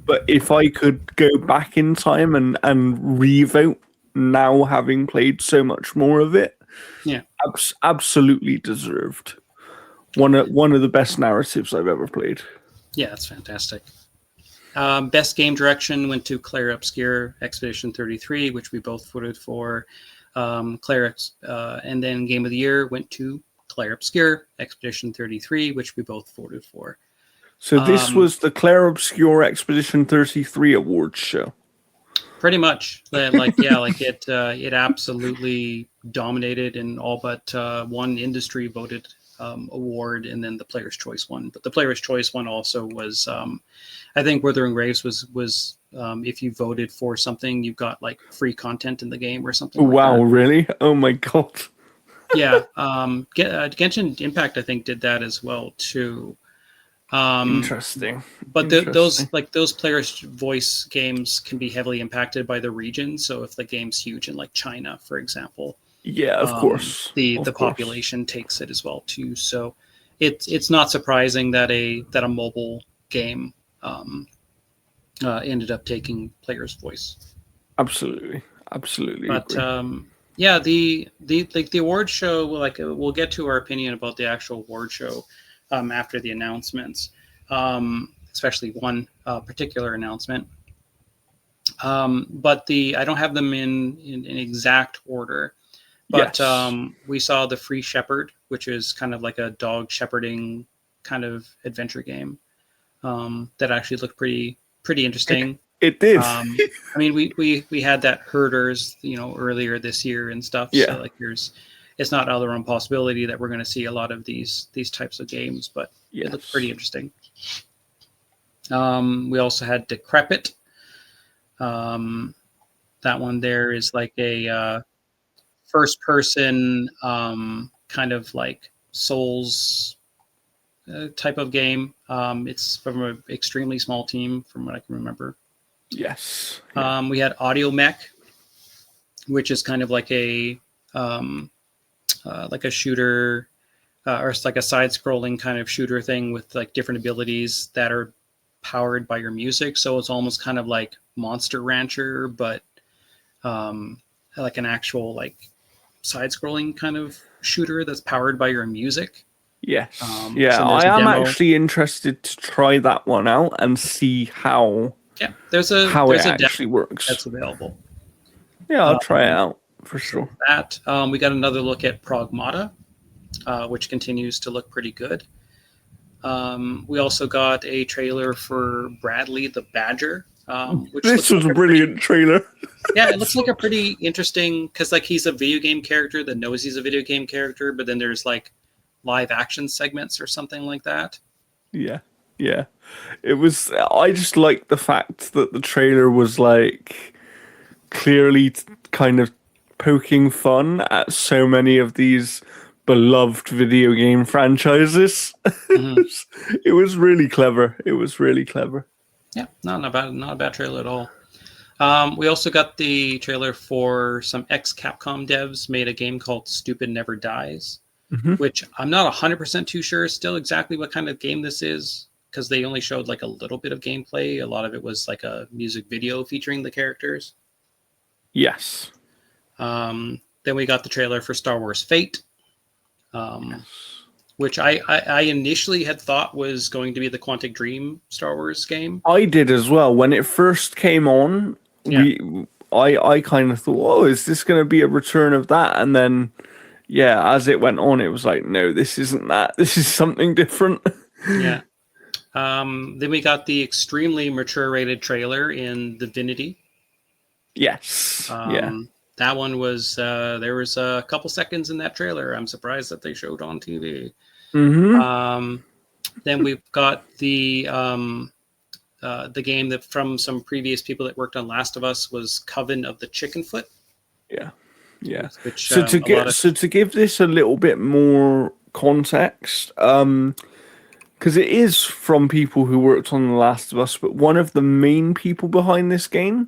But if I could go back in time and re-vote now, having played so much more of it, Yeah. absolutely deserved. One of the best narratives I've ever played. Yeah, it's fantastic. Best game direction went to Claire Obscure, Expedition 33, which we both voted for. Claire, and then Game of the Year went to Claire Obscure, Expedition 33, which we both voted for. So this was the Claire Obscure Expedition 33 awards show. Pretty much, it absolutely dominated, and all but one industry voted award, and then the Player's Choice one. But the Player's Choice one also was, I think, Wuthering Waves was if you voted for something, you got like free content in the game or something. Wow, like that. Really? Oh my god. Yeah, Genshin Impact, I think, did that as well too. Interesting. But those players' voice games can be heavily impacted by the region. So if the game's huge in like China, for example, yeah, of course, the population takes it as well too. So it's not surprising that a mobile game ended up taking players' voice. Absolutely. But the award show, like we'll get to our opinion about the actual award show after the announcements, especially one particular announcement. But I don't have them in exact order. But yes. We saw the Free Shepherd, which is kind of like a dog shepherding kind of adventure game that actually looked pretty interesting. It did. I mean, we had that Herders, earlier this year and stuff. Yeah. So like, it's not out of the realm possibility that we're going to see a lot of these types of games, but it looked pretty interesting. We also had Decrepit. That one there is like a first person kind of like Souls type of game. It's from an extremely small team, from what I can remember. Yes. We had Audio Mech, which is kind of like a shooter, or it's like a side-scrolling kind of shooter thing with like different abilities that are powered by your music. So it's almost kind of like Monster Rancher, but like an actual like side-scrolling kind of shooter that's powered by your music. Yes. So I there's a am demo. actually interested to try that one out and see how there's it a actually demo works. that's available. Yeah, I'll try it out for sure. That we got another look at Pragmata, which continues to look pretty good. We also got a trailer for Bradley the Badger. Which this was like a brilliant trailer. Yeah, it looks like a pretty interesting, because like he's a video game character that knows he's a video game character, but then there's like live action segments or something like that. Yeah. It was. I just liked the fact that the trailer was like clearly kind of poking fun at so many of these beloved video game franchises. Mm-hmm. It was really clever. Yeah, not a bad trailer at all. We also got the trailer for some ex-Capcom devs made a game called Stupid Never Dies, which I'm not 100% too sure still exactly what kind of game this is, because they only showed like a little bit of gameplay. A lot of it was like a music video featuring the characters. Yes. Then we got the trailer for Star Wars Fate, which I initially had thought was going to be the Quantic Dream Star Wars game. I did as well. When it first came on, I kind of thought, oh, is this going to be a return of that? And then, as it went on, it was like, no, this isn't that. This is something different. Yeah. Then we got the extremely mature rated trailer in Divinity. Yes. That one was, there was a couple seconds in that trailer I'm surprised that they showed on TV. Then we've got the game that from some previous people that worked on Last of Us was Coven of the Chickenfoot. Yeah. Which, so to give this a little bit more context, because it is from people who worked on The Last of Us, but one of the main people behind this game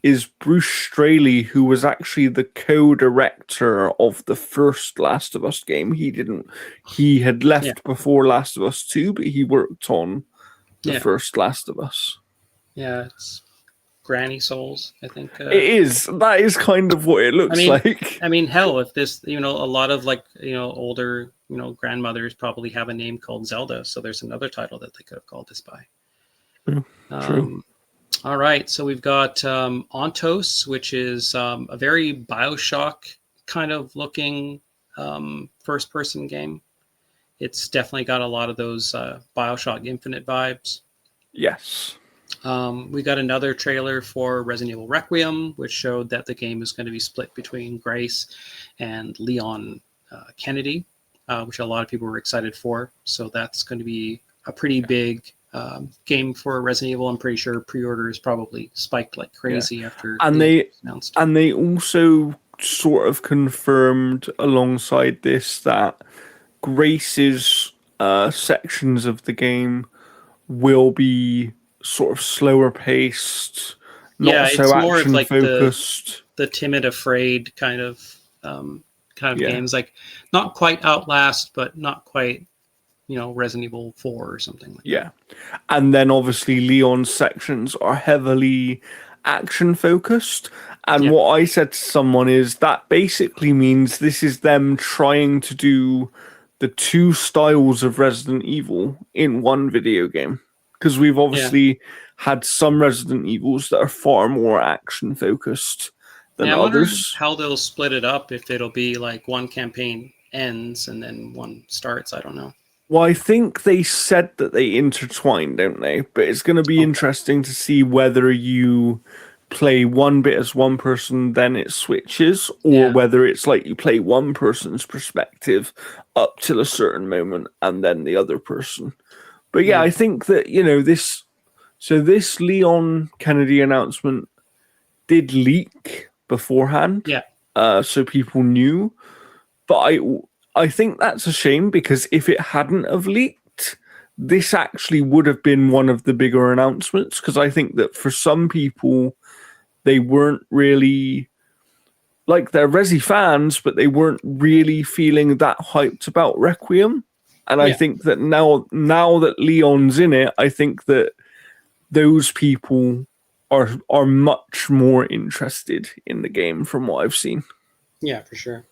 is Bruce Straley, who was actually the co-director of the first Last of Us game. He had left before Last of Us 2, but he worked on the first Last of Us. Yeah, it's Granny Souls, I think. It is. That is kind of what it looks like. I mean, hell, if this, a lot of like, older, grandmothers probably have a name called Zelda, so there's another title that they could have called this by. True. All right, so we've got Ontos, which is a very Bioshock kind of looking first-person game. It's definitely got a lot of those Bioshock Infinite vibes. Yes. We got another trailer for Resident Evil Requiem, which showed that the game is going to be split between Grace and Leon Kennedy, which a lot of people were excited for. So that's going to be a pretty big game for Resident Evil. I'm pretty sure pre-orders probably spiked like crazy after they announced. And they also sort of confirmed alongside this that Grace's sections of the game will be sort of slower paced, not so action like focused. The timid, afraid kind of games, like not quite Outlast, but not quite, Resident Evil 4 or something like that. And then obviously Leon's sections are heavily action focused. And what I said to someone is that basically means this is them trying to do the two styles of Resident Evil in one video game. Because we've obviously had some Resident Evils that are far more action focused than others. I wonder how they'll split it up, if it'll be like one campaign ends and then one starts. I don't know. Well, I think they said that they intertwine, don't they? But it's going to be interesting to see whether you play one bit as one person, then it switches, or whether it's like you play one person's perspective up till a certain moment and then the other person. But I think that, this Leon Kennedy announcement did leak beforehand, Yeah. so people knew. But I think that's a shame, because if it hadn't have leaked, this actually would have been one of the bigger announcements. Because I think that for some people, they weren't really, like, they're Resi fans, but they weren't really feeling that hyped about Requiem. And I Yeah. think that now that Leon's in it, I think that those people are much more interested in the game from what I've seen. Yeah, for sure.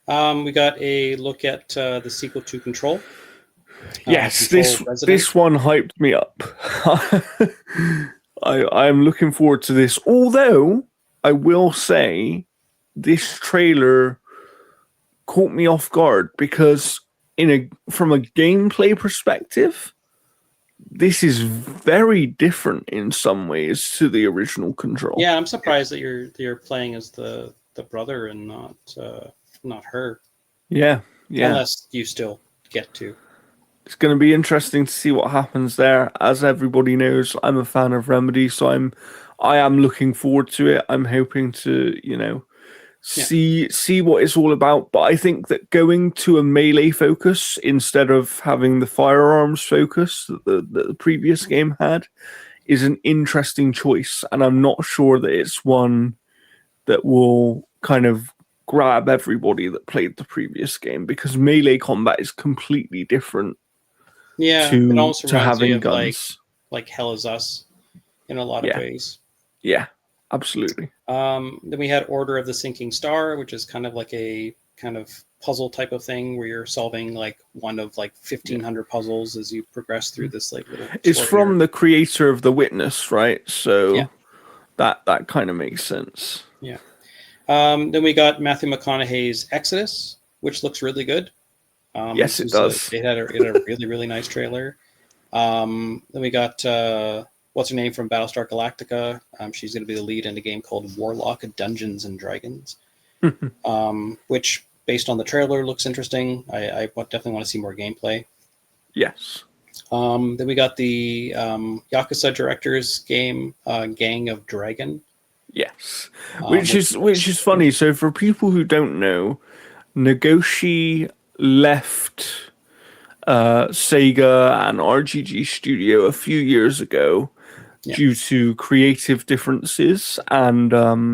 We got a look at the sequel to Control. Yes, Control Resident. this one hyped me up. I'm looking forward to this. Although I will say, this trailer caught me off guard, because from a gameplay perspective, this is very different in some ways to the original Control. Yeah, I'm surprised that you're playing as the brother and not her. Yeah. Unless you still get to. It's going to be interesting to see what happens there. As everybody knows, I'm a fan of Remedy, so I am looking forward to it. I'm hoping to, see what it's all about. But I think that going to a melee focus instead of having the firearms focus that the previous game had is an interesting choice, and I'm not sure that it's one that will kind of grab everybody that played the previous game, because melee combat is completely different. Yeah, it to almost reminds me having of guns. like Hell Is Us in a lot of ways. Yeah, absolutely. Then we had Order of the Sinking Star, which is kind of like a kind of puzzle type of thing where you're solving like one of like 1,500 puzzles as you progress through this like little. It's from the creator of The Witness, right? So that kind of makes sense. Yeah. Then we got Matthew McConaughey's Exodus, which looks really good. Yes, it does. It had a really, really nice trailer. Then we got what's her name from Battlestar Galactica. She's going to be the lead in a game called Warlock Dungeons and Dragons, which, based on the trailer, looks interesting. I definitely want to see more gameplay. Yes. Then we got the Yakuza director's game, Gang of Dragon. Yes, which is funny. So for people who don't know, Nagoshi left Sega and RGG Studio a few years ago due to creative differences, and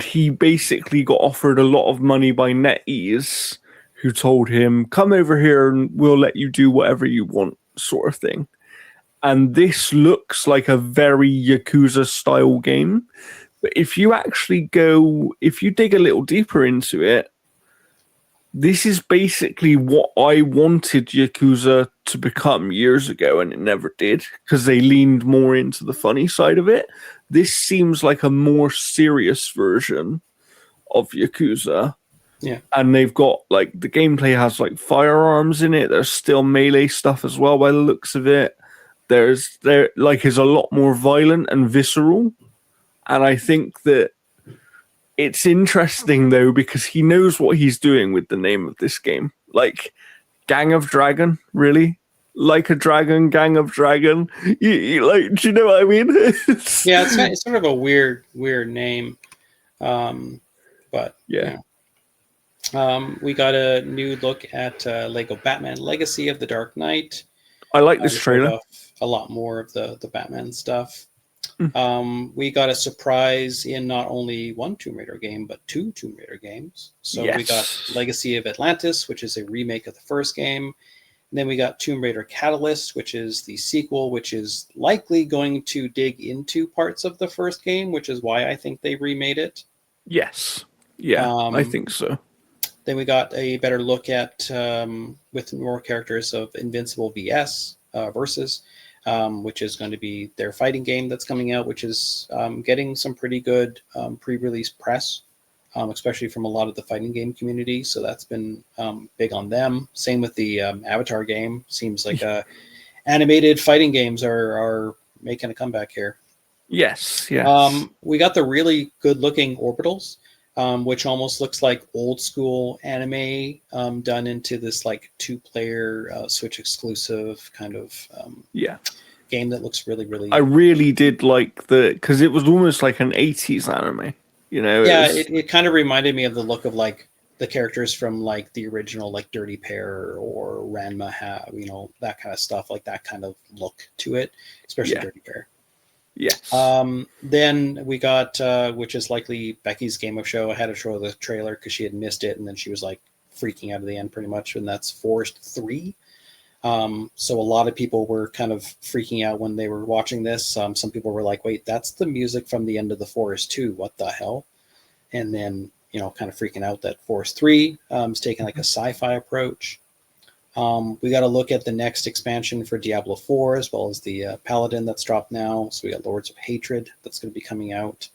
he basically got offered a lot of money by NetEase, who told him, "Come over here and we'll let you do whatever you want," sort of thing. And this looks like a very Yakuza style game. But if you dig a little deeper into it, this is basically what I wanted Yakuza to become years ago, and it never did, because they leaned more into the funny side of it. This seems like a more serious version of Yakuza. Yeah. And they've got, like, the gameplay has, like, firearms in it. There's still melee stuff as well by the looks of it. Is a lot more violent and visceral. And I think that it's interesting, though, because he knows what he's doing with the name of this game. Like, Gang of Dragon, really? Like a dragon, Gang of Dragon? You like, do you know what I mean? Yeah, it's sort of a weird name. But, yeah. We got a new look at Lego Batman Legacy of the Dark Knight. I like this trailer. A lot more of the Batman stuff. We got a surprise in not only one Tomb Raider game, but two Tomb Raider games. So we got Legacy of Atlantis, which is a remake of the first game. And then we got Tomb Raider Catalyst, which is the sequel, which is likely going to dig into parts of the first game, which is why I think they remade it. Yes. Yeah, I think so. Then we got a better look at, with more characters, of Invincible VS Versus, which is going to be their fighting game that's coming out, which is getting some pretty good pre-release press, especially from a lot of the fighting game community. So that's been big on them. Same with the Avatar game. Seems like animated fighting games are making a comeback here. Yes. We got the really good-looking Orbitals. Which almost looks like old school anime done into this like 2-player Switch exclusive kind of game that looks really, I really. really did like because it was almost like an 80s anime. You know, Yeah, was, it kind of reminded me of the look of like the characters from like the original like Dirty Pair or Ranma, that kind of stuff, like that kind of look to it, especially yeah, Dirty Pair. yes, Then we got, which is likely Becky's Game of Show. I had to show the trailer because she had missed it, and then she was like freaking out at the end pretty much, and that's Forest 3. So a lot of people were kind of freaking out when they were watching this. Some people were like, wait, that's the music from the end of the Forest 2. What the hell? And then, kind of freaking out that Forest 3 is taking like a sci-fi approach. We got to look at the next expansion for Diablo 4, as well as the Paladin that's dropped now. So we got Lords of Hatred that's going to be coming out.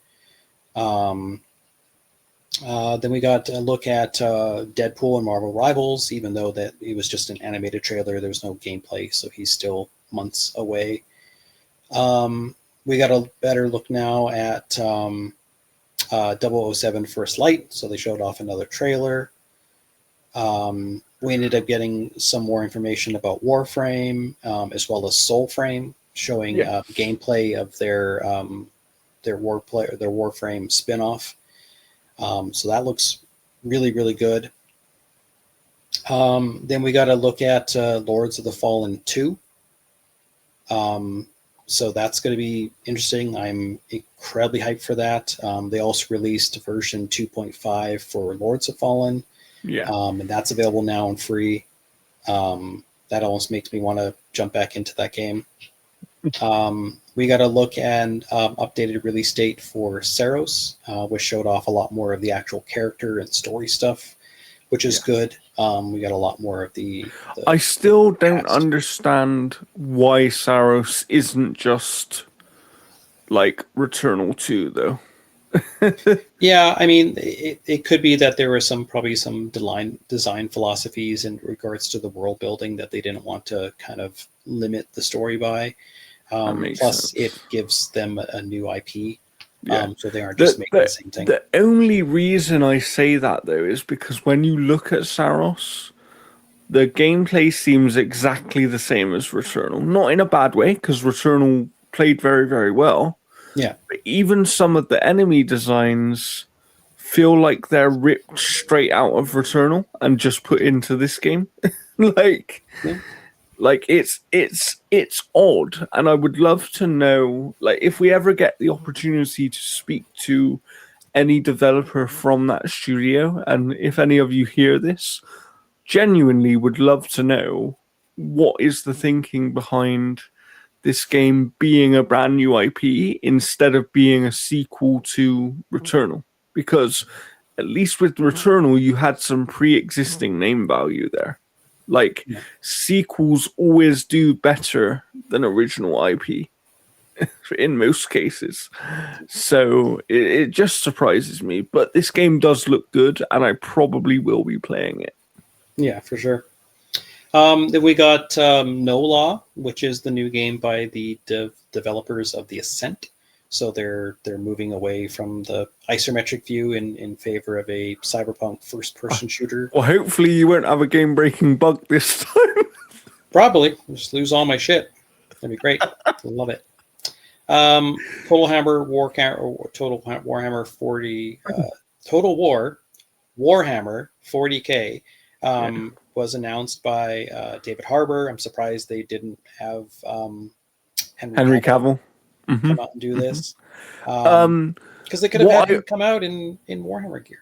Then we got to look at Deadpool and Marvel Rivals, even though that it was just an animated trailer. There was no gameplay, so he's still months away. We got a better look now at 007 First Light, so they showed off another trailer. We ended up getting some more information about Warframe, as well as Soulframe, showing gameplay of their Warframe spinoff. So that looks really, really good. Then we got to look at Lords of the Fallen 2. So that's going to be interesting. I'm incredibly hyped for that. They also released version 2.5 for Lords of Fallen. yeah. And that's available now and free. That almost makes me want to jump back into that game. We got to look at updated release date for Saros, which showed off a lot more of the actual character and story stuff, which is good. We got a lot more of the I still don't cast. understand why Saros isn't just like Returnal 2, though. Yeah, I mean, it could be that there were probably some design philosophies in regards to the world building that they didn't want to kind of limit the story by. Plus, Sense. it gives them a new IP, Yeah. so they aren't just making the same thing. The only reason I say that, though, is because when you look at Saros, the gameplay seems exactly the same as Returnal. Not in a bad way, because Returnal played very, very well. Yeah. But even some of the enemy designs feel like they're ripped straight out of Returnal and just put into this game. like, Yeah. like it's odd, and I would love to know, like, if we ever get the opportunity to speak to any developer from that studio, and if any of you hear this, genuinely would love to know what is the thinking behind this game being a brand new IP instead of being a sequel to Returnal. Because at least with Returnal, you had some pre-existing name value there. Like, sequels always do better than original IP in most cases. So it just surprises me. But this game does look good, and I probably will be playing it. Yeah, for sure. Then we got No Law, which is the new game by the developers of The Ascent. So they're moving away from the isometric view in favor of a cyberpunk first-person shooter. Well, hopefully you won't have a game-breaking bug this time. Probably. Just lose all my shit. That'd be great. Love it. Total Warhammer 40 Total War Warhammer 40K was announced by David Harbour. I'm surprised they didn't have Henry Cavill come out and do this. Because they could have had him come out in Warhammer gear.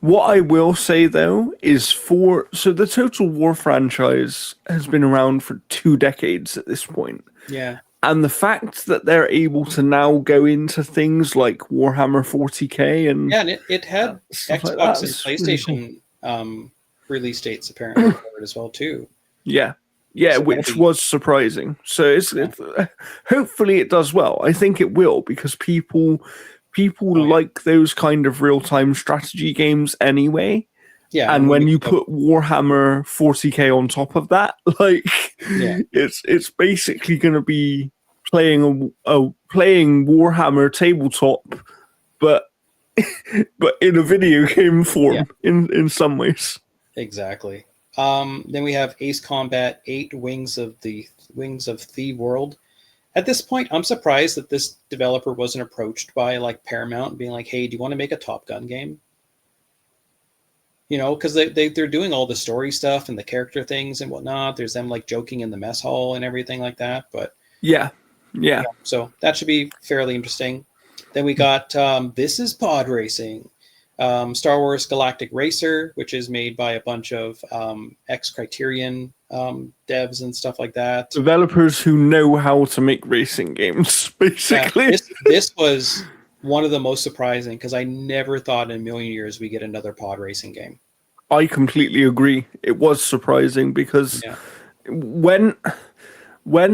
What I will say, though, is so the Total War franchise has been around for 2 decades at this point. Yeah. And the fact that they're able to now go into things like Warhammer 40K and... Yeah, and it had Xbox like and PlayStation really release dates apparently for it as well, too. Yeah. Yeah, so which was surprising. So it's hopefully it does well. I think it will, because people like those kind of real-time strategy games anyway. Yeah, and when you put Warhammer 40K on top of that, like it's basically going to be playing playing Warhammer tabletop, but in a video game form in some ways. Exactly. Then we have Ace Combat 8: Wings of the World. At this point, I'm surprised that this developer wasn't approached by like Paramount being like, hey, do you want to make a Top Gun game? You know, because they're doing all the story stuff and the character things and whatnot. There's them like joking in the mess hall and everything like that. But Yeah. yeah, so that should be fairly interesting. Then we got This is Pod Racing, Star Wars Galactic Racer, which is made by a bunch of ex-Criterion devs and stuff like that. Developers who know how to make racing games, basically. Yeah, this was one of the most surprising because I never thought in a million years we get another pod racing game. I completely agree. It was surprising because when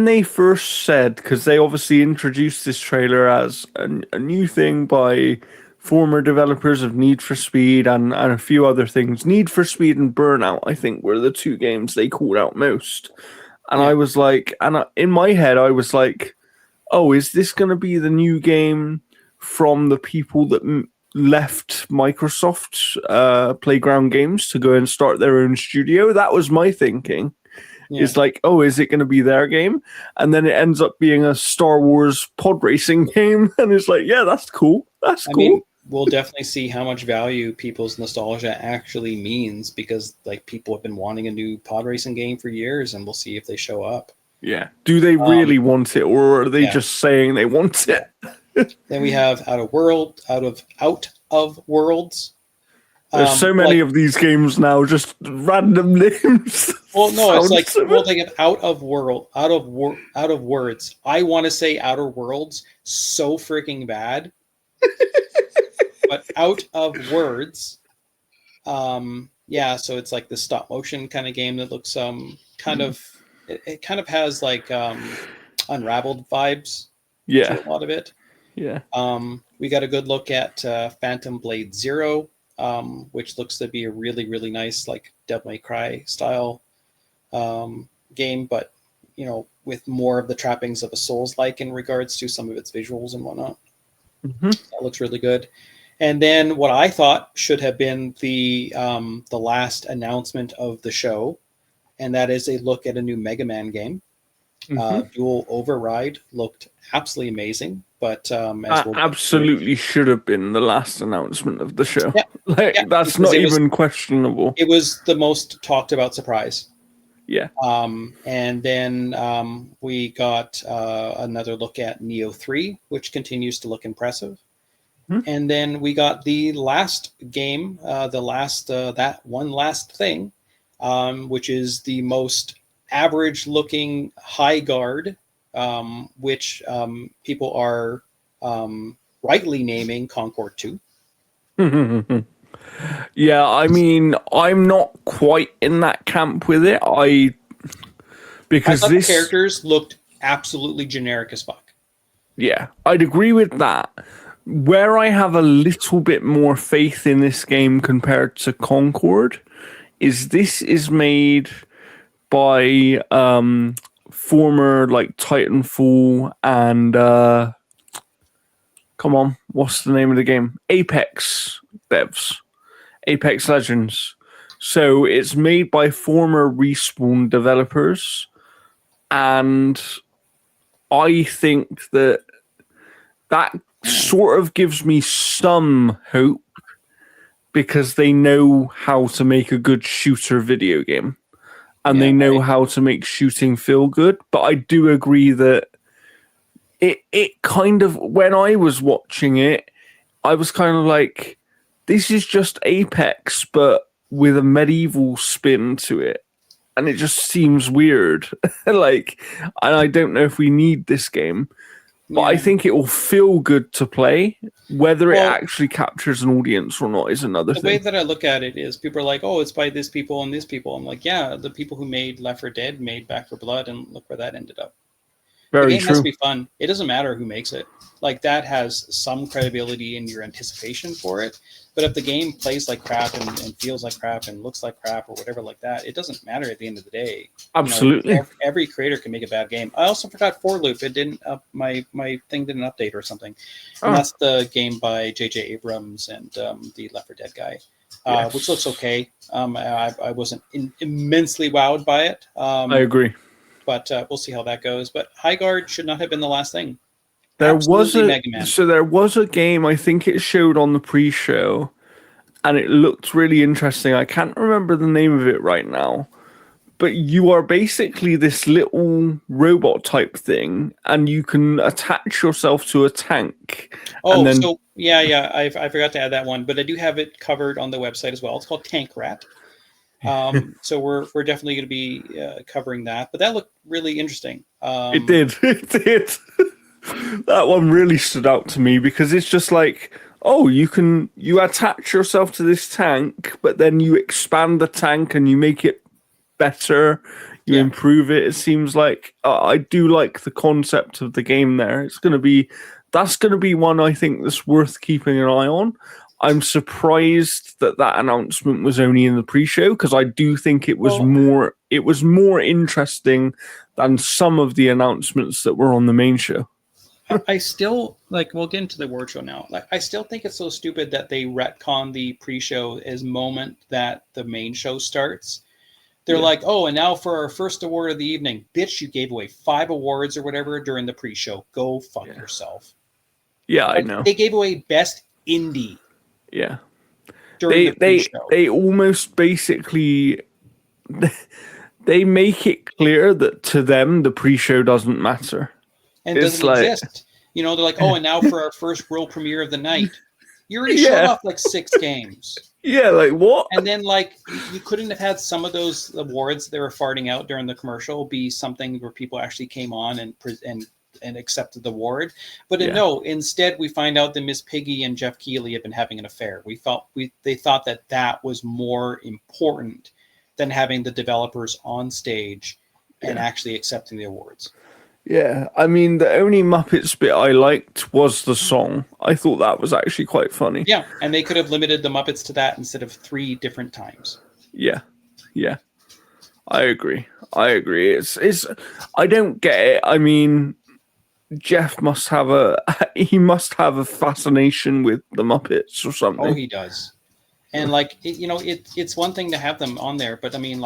they first said, because they obviously introduced this trailer as a new thing by former developers of Need for Speed and a few other things. Need for Speed and Burnout, I think, were the two games they called out most. And I was like, in my head, I was like, oh, is this going to be the new game from the people that left Microsoft Playground Games to go and start their own studio? That was my thinking. Yeah. It's like, oh, is it going to be their game? And then it ends up being a Star Wars pod racing game. And it's like, yeah, that's cool. That's cool. I mean, we'll definitely see how much value people's nostalgia actually means because like people have been wanting a new pod racing game for years, and we'll see if they show up. Yeah. Do they really want it, or are they just saying they want it? Then we have Out of Worlds. There's so many of these games now, just random names. Well, no, it's like Out of Words. I want to say Outer Worlds so freaking bad. But Out of Words. So it's like the stop motion kind of game that looks kind of it kind of has like Unraveled vibes. Yeah. To a lot of it. Yeah. We got a good look at Phantom Blade Zero. Which looks to be a really, really nice, like Devil May Cry style game, but with more of the trappings of a Souls-like in regards to some of its visuals and whatnot. Mm-hmm. That looks really good. And then what I thought should have been the last announcement of the show, and that is a look at a new Mega Man game. Mm-hmm. Dual Override looked absolutely amazing. But absolutely should have been the last announcement of the show. Yeah. That's not even questionable. It was the most talked about surprise. Yeah. And then we got another look at Neo 3, which continues to look impressive. Mm-hmm. And then we got the last game, that one last thing, which is the most average looking high guard. Which people are rightly naming Concord 2. Yeah, I mean, I'm not quite in that camp with it. Because the characters looked absolutely generic as fuck. Yeah, I'd agree with that. Where I have a little bit more faith in this game compared to Concord is this is made by former like Titanfall and come on, what's the name of the game? Apex devs, Apex Legends. So it's made by former Respawn developers, and I think that sort of gives me some hope because they know how to make a good shooter video game. And they know how to make shooting feel good. But I do agree that it kind of, when I was watching it, I was kind of like, this is just Apex, but with a medieval spin to it. And it just seems weird. And I don't know if we need this game. But I think it will feel good to play. Whether it actually captures an audience or not is another thing. The way that I look at it is people are like, oh, it's by this people and these people. I'm like, yeah, the people who made Left 4 Dead made Back 4 Blood, and look where that ended up. Very the game true. has to be fun. It doesn't matter who makes it. Like, that has some credibility in your anticipation for it. But if the game plays like crap and feels like crap and looks like crap or whatever like that, it doesn't matter at the end of the day. Absolutely. Every creator can make a bad game. I also forgot For Loop. It didn't my thing didn't update or something. And that's the game by J.J. Abrams and the Left 4 Dead guy, which looks okay. I wasn't immensely wowed by it. I agree. but we'll see how that goes. But High Guard should not have been the last thing. There was Absolutely Mega Man. there was a game, I think it showed on the pre-show, and it looked really interesting. I can't remember the name of it right now, but you are basically this little robot type thing, and you can attach yourself to a tank. Oh, and then, so yeah, I forgot to add that one, but I do have it covered on the website as well. It's called Tank Rat. So we're definitely going to be covering that, but that looked really interesting. it did. That one really stood out to me because it's just like, oh, you attach yourself to this tank, but then you expand the tank and you make it better, you improve it. It seems like I do like the concept of the game there. That's going to be one I think that's worth keeping an eye on. I'm surprised that announcement was only in the pre-show because I do think it was more interesting than some of the announcements that were on the main show. I still we'll get into the award show now. I still think it's so stupid that they retcon the pre-show as moment that the main show starts. They're like, oh, and now for our first award of the evening. Bitch, you gave away 5 awards or whatever during the pre-show. Go fuck yourself. Yeah, I know. They gave away Best Indie. Yeah. During the pre-show. They almost basically they make it clear that to them the pre-show doesn't matter. And doesn't exist. They're like, oh, and now for our first world premiere of the night. You already showed off 6 games. Yeah, what? And then you couldn't have had some of those awards they were farting out during the commercial be something where people actually came on and accepted the award. But no, instead we find out that Miss Piggy and Jeff Keighley have been having an affair. They thought that was more important than having the developers on stage and actually accepting the awards. Yeah, I mean, the only Muppets bit I liked was the song. I thought that was actually quite funny. Yeah, and they could have limited the Muppets to that instead of 3 different times. Yeah. I agree. It's I don't get it. I mean, Jeff must have a fascination with the Muppets or something. Oh, he does. And it's one thing to have them on there, but I mean,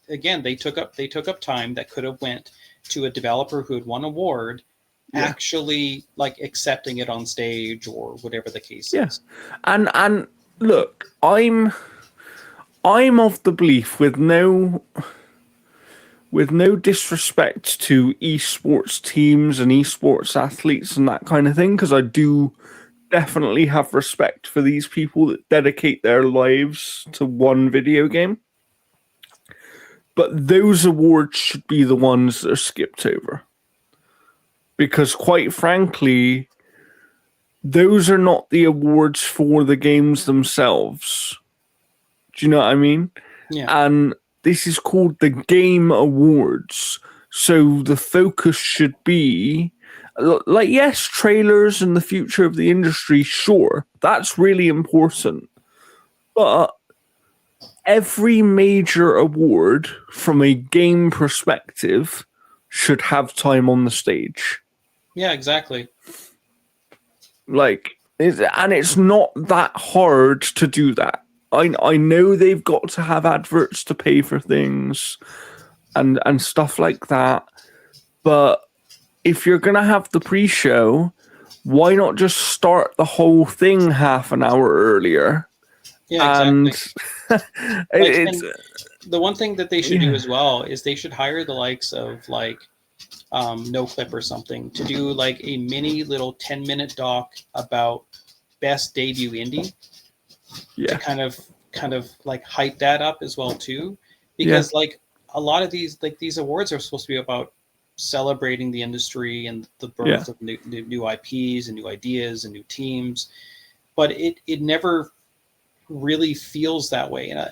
again, they took up time that could have went to a developer who had won an award, actually accepting it on stage or whatever the case is. And look, I'm of the belief, with no disrespect to esports teams and esports athletes and that kind of thing, because I do definitely have respect for these people that dedicate their lives to one video game. But those awards should be the ones that are skipped over. Because quite frankly, those are not the awards for the games themselves. Do you know what I mean? Yeah. And this is called the Game Awards. So the focus should be, yes, trailers and the future of the industry, sure. That's really important. But every major award from a game perspective should have time on the stage. Yeah, exactly. It's not that hard to do that. I know they've got to have adverts to pay for things and stuff like that. But if you're going to have the pre-show, why not just start the whole thing half an hour earlier? Yeah, exactly. And the one thing that they should do as well is they should hire the likes of NoClip or something to do a mini little 10-minute doc about best debut indie. To kind of hype that up as well too, because a lot of these awards are supposed to be about celebrating the industry and the birth of new IPs and new ideas and new teams, but it never really feels that way. And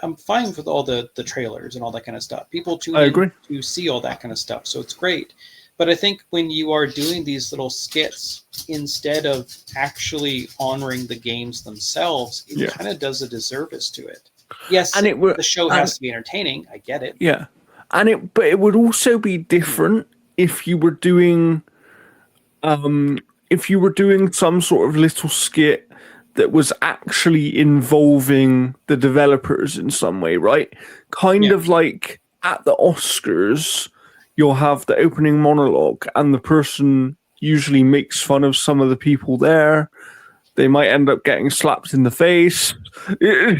I'm fine with all the trailers and all that kind of stuff. People tune in to see all that kind of stuff, so it's great. But I think when you are doing these little skits instead of actually honoring the games themselves, it kind of does a disservice to it. Yes, and the show has to be entertaining. I get it. Yeah, but it would also be different if you were doing, some sort of little skit that was actually involving the developers in some way, right? Kind of like at the Oscars, you'll have the opening monologue, and the person usually makes fun of some of the people there. They might end up getting slapped in the face. Yeah.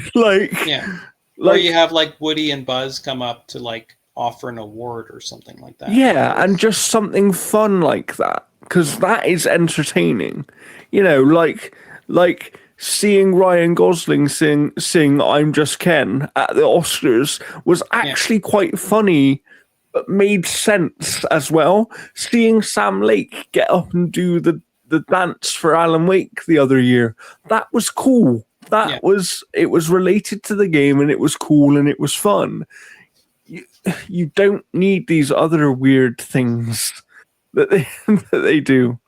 Or you have like Woody and Buzz come up to like offer an award or something like that. Yeah, and just something fun like that, because that is entertaining. Like seeing Ryan Gosling sing "I'm Just Ken" at the Oscars was actually quite funny, but made sense as well. Seeing Sam Lake get up and do the dance for Alan Wake the other year, that was cool. It was related to the game, and it was cool, and it was fun. You don't need these other weird things that they do.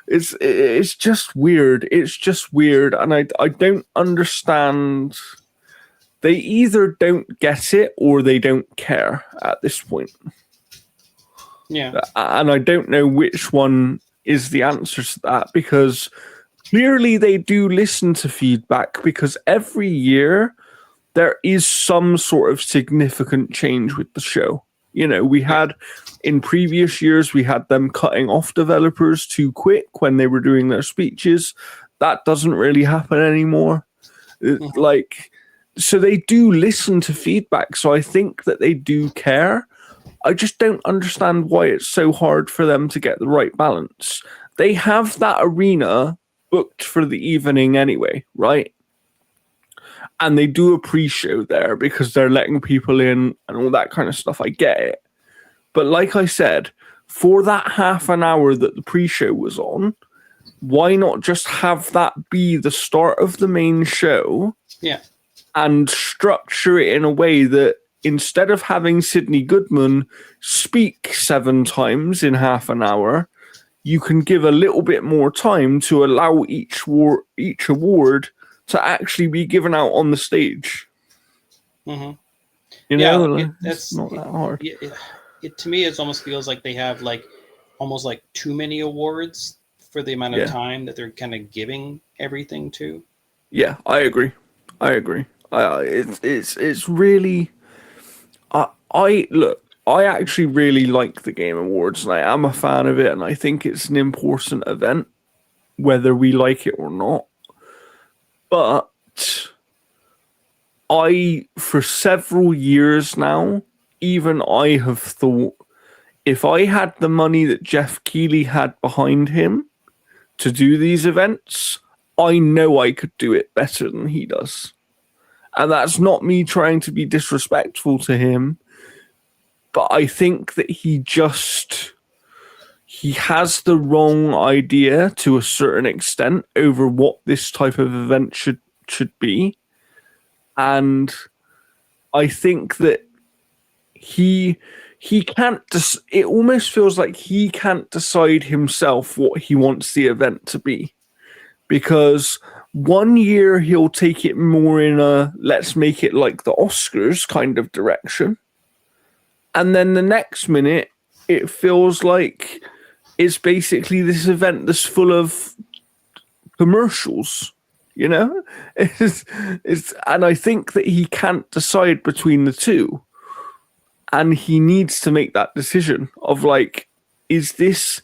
It's just weird. It's just weird, and I don't understand. They either don't get it or they don't care at this point. Yeah, and I don't know which one is the answer to that, because clearly they do listen to feedback, because every year there is some sort of significant change with the show. We had in previous years, we had them cutting off developers too quick when they were doing their speeches. That doesn't really happen anymore. So they do listen to feedback. So I think that they do care. I just don't understand why it's so hard for them to get the right balance. They have that arena booked for the evening anyway, right? And they do a pre-show there because they're letting people in and all that kind of stuff. I get it. But like I said, for that half an hour that the pre-show was on, why not just have that be the start of the main show? Yeah. And structure it in a way that instead of having Sidney Goodman speak 7 times in half an hour, you can give a little bit more time to allow each award to actually be given out on the stage. Mm-hmm. It's not that hard. It to me, it almost feels like they have almost too many awards for the amount of time that they're kind of giving everything to. Yeah, I agree. It's really. I actually really like the Game Awards, and I am a fan of it, and I think it's an important event, whether we like it or not. But for several years now, even I have thought, if I had the money that Jeff Keighley had behind him to do these events, I know I could do it better than he does. And that's not me trying to be disrespectful to him, but I think that he has the wrong idea to a certain extent over what this type of event should be. And I think that he can't it almost feels like he can't decide himself what he wants the event to be. Because one year he'll take it more in a let's make it like the Oscars kind of direction. And then the next minute it feels like it's basically this event that's full of commercials, and I think that he can't decide between the two, and he needs to make that decision of is this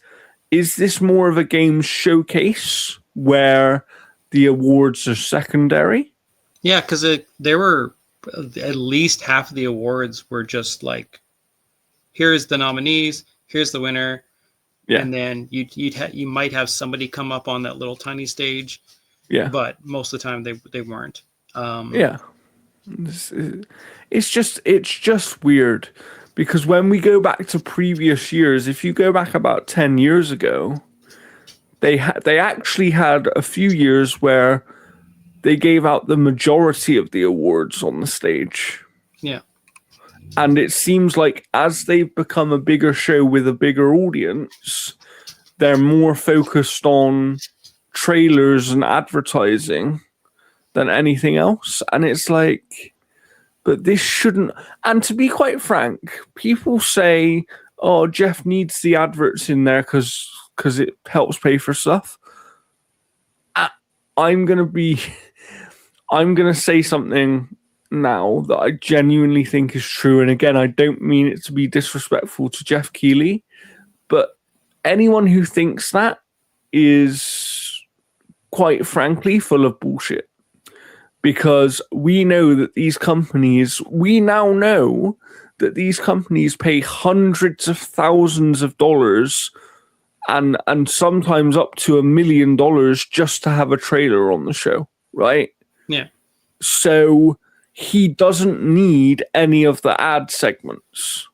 more of a game showcase where the awards are secondary? Yeah, because there were at least half of the awards were just here's the nominees, here's the winner. Yeah. And then you might have somebody come up on that little tiny stage. Yeah. But most of the time they weren't. Yeah. It's just weird, because when we go back to previous years, if you go back about 10 years ago, they actually had a few years where they gave out the majority of the awards on the stage. Yeah. And it seems like as they've become a bigger show with a bigger audience, they're more focused on trailers and advertising than anything else. And it's but this shouldn't. And to be quite frank, people say, oh, Jeff needs the adverts in there because it helps pay for stuff. I'm going to say something now that I genuinely think is true, and again, I don't mean it to be disrespectful to Jeff Keighley, but anyone who thinks that is, quite frankly, full of bullshit. Because we now know that these companies pay hundreds of thousands of dollars and sometimes up to $1 million just to have a trailer on the show, right? Yeah. So he doesn't need any of the ad segments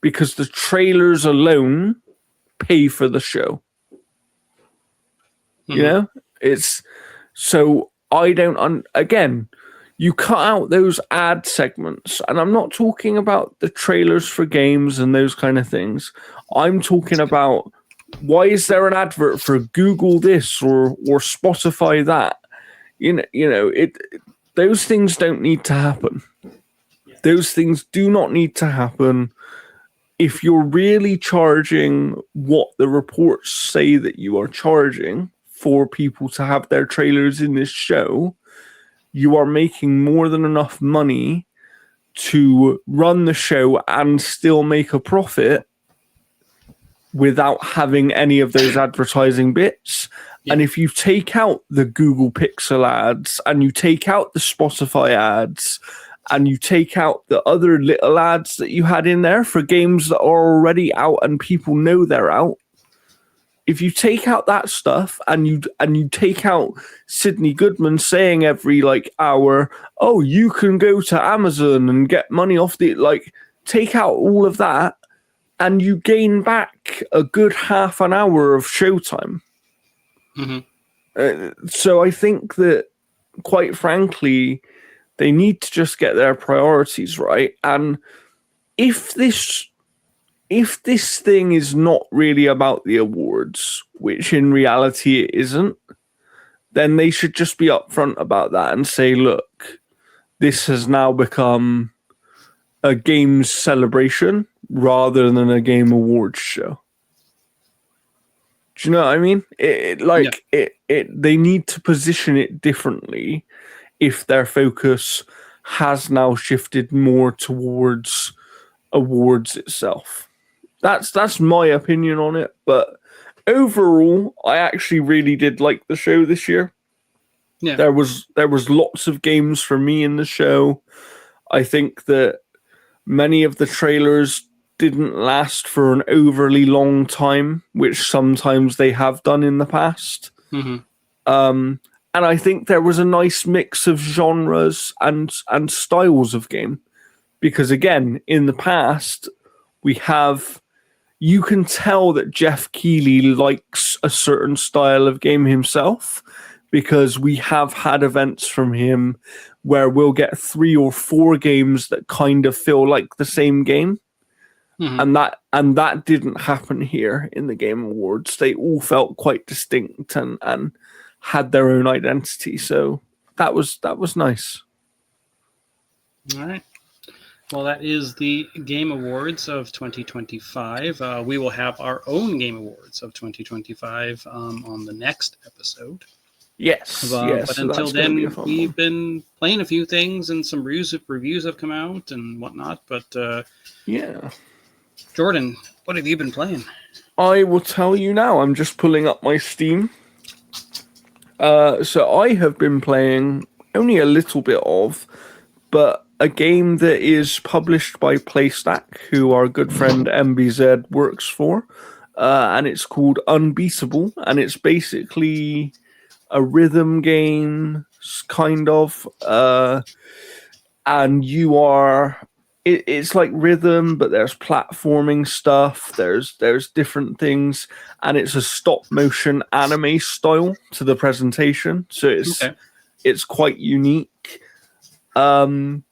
because the trailers alone pay for the show. You know, it's so I don't. Again, you cut out those ad segments, and I'm not talking about the trailers for games and those kind of things. I'm talking about why is there an advert for Google this or Spotify that? You know, those things don't need to happen. Those things do not need to happen. If you're really charging what the reports say that you are charging for people to have their trailers in this show, you are making more than enough money to run the show and still make a profit without having any of those advertising bits. Yeah. And if you take out the Google Pixel ads and you take out the Spotify ads and you take out the other little ads that you had in there for games that are already out and people know they're out, if you take out that stuff and you take out Sydney Goodman saying every hour, oh, you can go to Amazon and get money off take out all of that and you gain back a good half an hour of showtime. So I think that, quite frankly, they need to just get their priorities right. And if this thing is not really about the awards, which in reality it isn't, then they should just be upfront about that and say, look, this has now become a games celebration rather than a game awards show. Do you know what I mean? They need to position it differently if their focus has now shifted more towards awards itself. That's my opinion on it, but overall, I actually really did like the show this year. Yeah. There was lots of games for me in the show. I think that many of the trailers didn't last for an overly long time, which sometimes they have done in the past. And I think there was a nice mix of genres and styles of game. Because again, in the past, you can tell that Jeff Keighley likes a certain style of game himself, because we have had events from him where we'll get 3 or 4 games that kind of feel like the same game. And that didn't happen here in the Game Awards. They all felt quite distinct and had their own identity. So that was nice. All right. Well, that is the Game Awards of 2025. We will have our own Game Awards of 2025 on the next episode. Yes. But so until then, we've been playing a few things and some reviews have come out and whatnot. But yeah. Jordan, what have you been playing? I will tell you now. I'm just pulling up my Steam. So I have been playing only a little bit of, but a game that is published by PlayStack, who our good friend MBZ works for, and it's called Unbeatable, and it's basically a rhythm game, kind of, and you are... It's like rhythm, but there's platforming stuff. There's different things, and it's a stop motion anime style to the presentation, so it's quite unique, and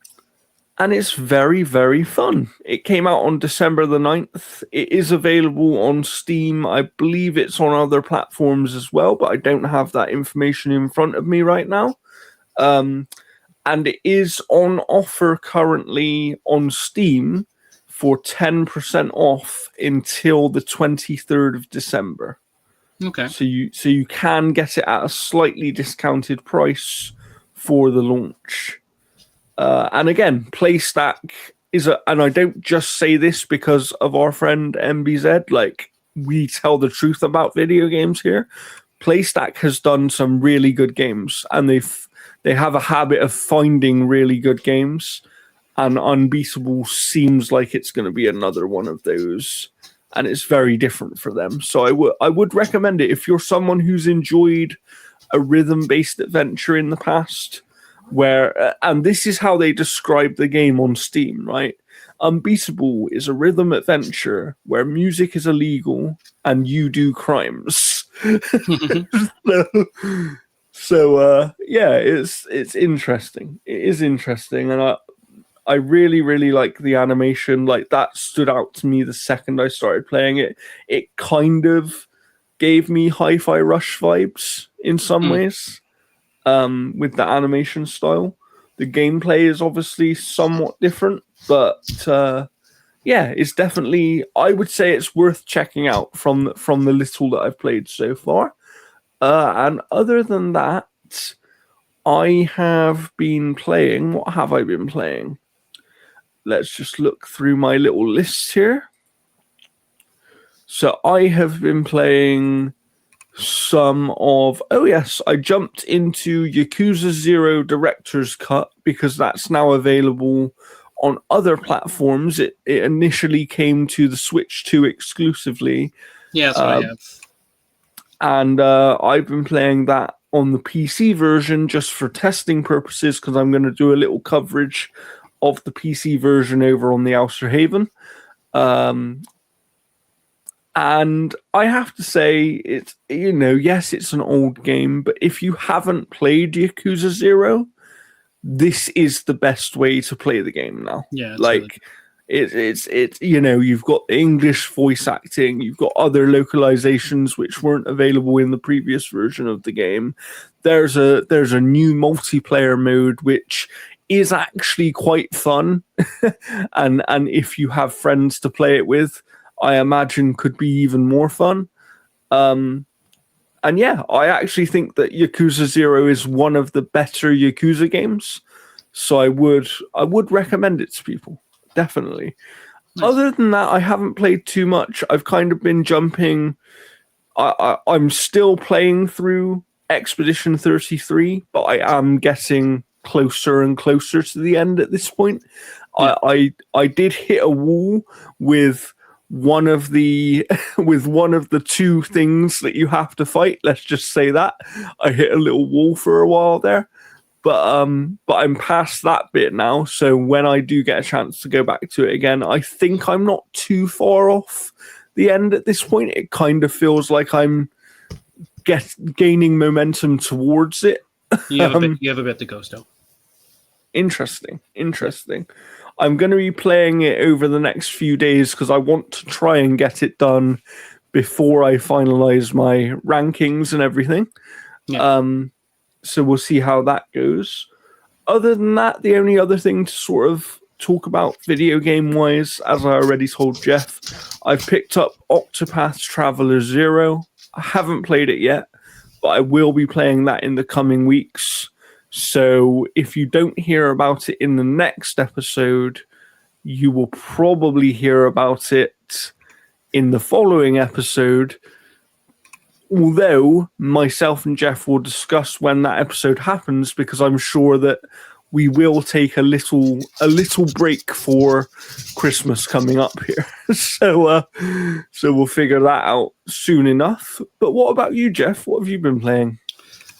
it's very, very fun. It came out on December the 9th. It is available on Steam. I believe it's on other platforms as well, but I don't have that information in front of me right now. And it is on offer currently on Steam for 10% off until the 23rd of December. Okay. So you can get it at a slightly discounted price for the launch. And again, PlayStack and I don't just say this because of our friend MBZ, like, we tell the truth about video games here. PlayStack has done some really good games, and they have a habit of finding really good games, and Unbeatable seems like it's going to be another one of those, and it's very different for them. So I would recommend it if you're someone who's enjoyed a rhythm-based adventure in the past, where and this is how they describe the game on Steam, right? Unbeatable is a rhythm adventure where music is illegal and you do crimes. Yeah, it's interesting. It is interesting, and I really, really like the animation. Like, that stood out to me the second I started playing it. It kind of gave me Hi-Fi Rush vibes in some ways, with the animation style. The gameplay is obviously somewhat different, but yeah, it's definitely, I would say it's worth checking out from the little that I've played so far. And other than that, I have been playing. What have I been playing? Let's just look through my little list here. So I have been playing some of... Oh yes, I jumped into Yakuza 0 Director's Cut because that's now available on other platforms. It initially came to the Switch 2 exclusively. Yeah, that's what I have. And I've been playing that on the PC version just for testing purposes, because I'm going to do a little coverage of the PC version over on the Outer Haven. And I have to say, it's, yes, it's an old game, but if you haven't played Yakuza 0, this is the best way to play the game now. Yeah, like it's you've got English voice acting, you've got other localizations which weren't available in the previous version of the game. There's a new multiplayer mode which is actually quite fun, and if you have friends to play it with, I imagine could be even more fun. And yeah, I actually think that Yakuza 0 is one of the better Yakuza games. So I would recommend it to people. Definitely. Nice. Other than that, I haven't played too much. I've kind of been jumping. I'm still playing through Expedition 33, but I am getting closer and closer to the end at this point. Yeah. I did hit a wall with one of the two things that you have to fight. Let's just say that I hit a little wall for a while there, but I'm past that bit now. So when I do get a chance to go back to it again, I think I'm not too far off the end at this point. It kind of feels like I'm gaining momentum towards it. You have a bit to go still. Interesting. I'm going to be playing it over the next few days because I want to try and get it done before I finalize my rankings and everything. Yeah. So we'll see how that goes. Other than that, the only other thing to sort of talk about video game wise, as I already told Jeff, I've picked up Octopath Traveler 0. I haven't played it yet, but I will be playing that in the coming weeks. So if you don't hear about it in the next episode, you will probably hear about it in the following episode. Although myself and Jeff will discuss when that episode happens, because I'm sure that we will take a little break for Christmas coming up here. So we'll figure that out soon enough. But what about you, Jeff? What have you been playing?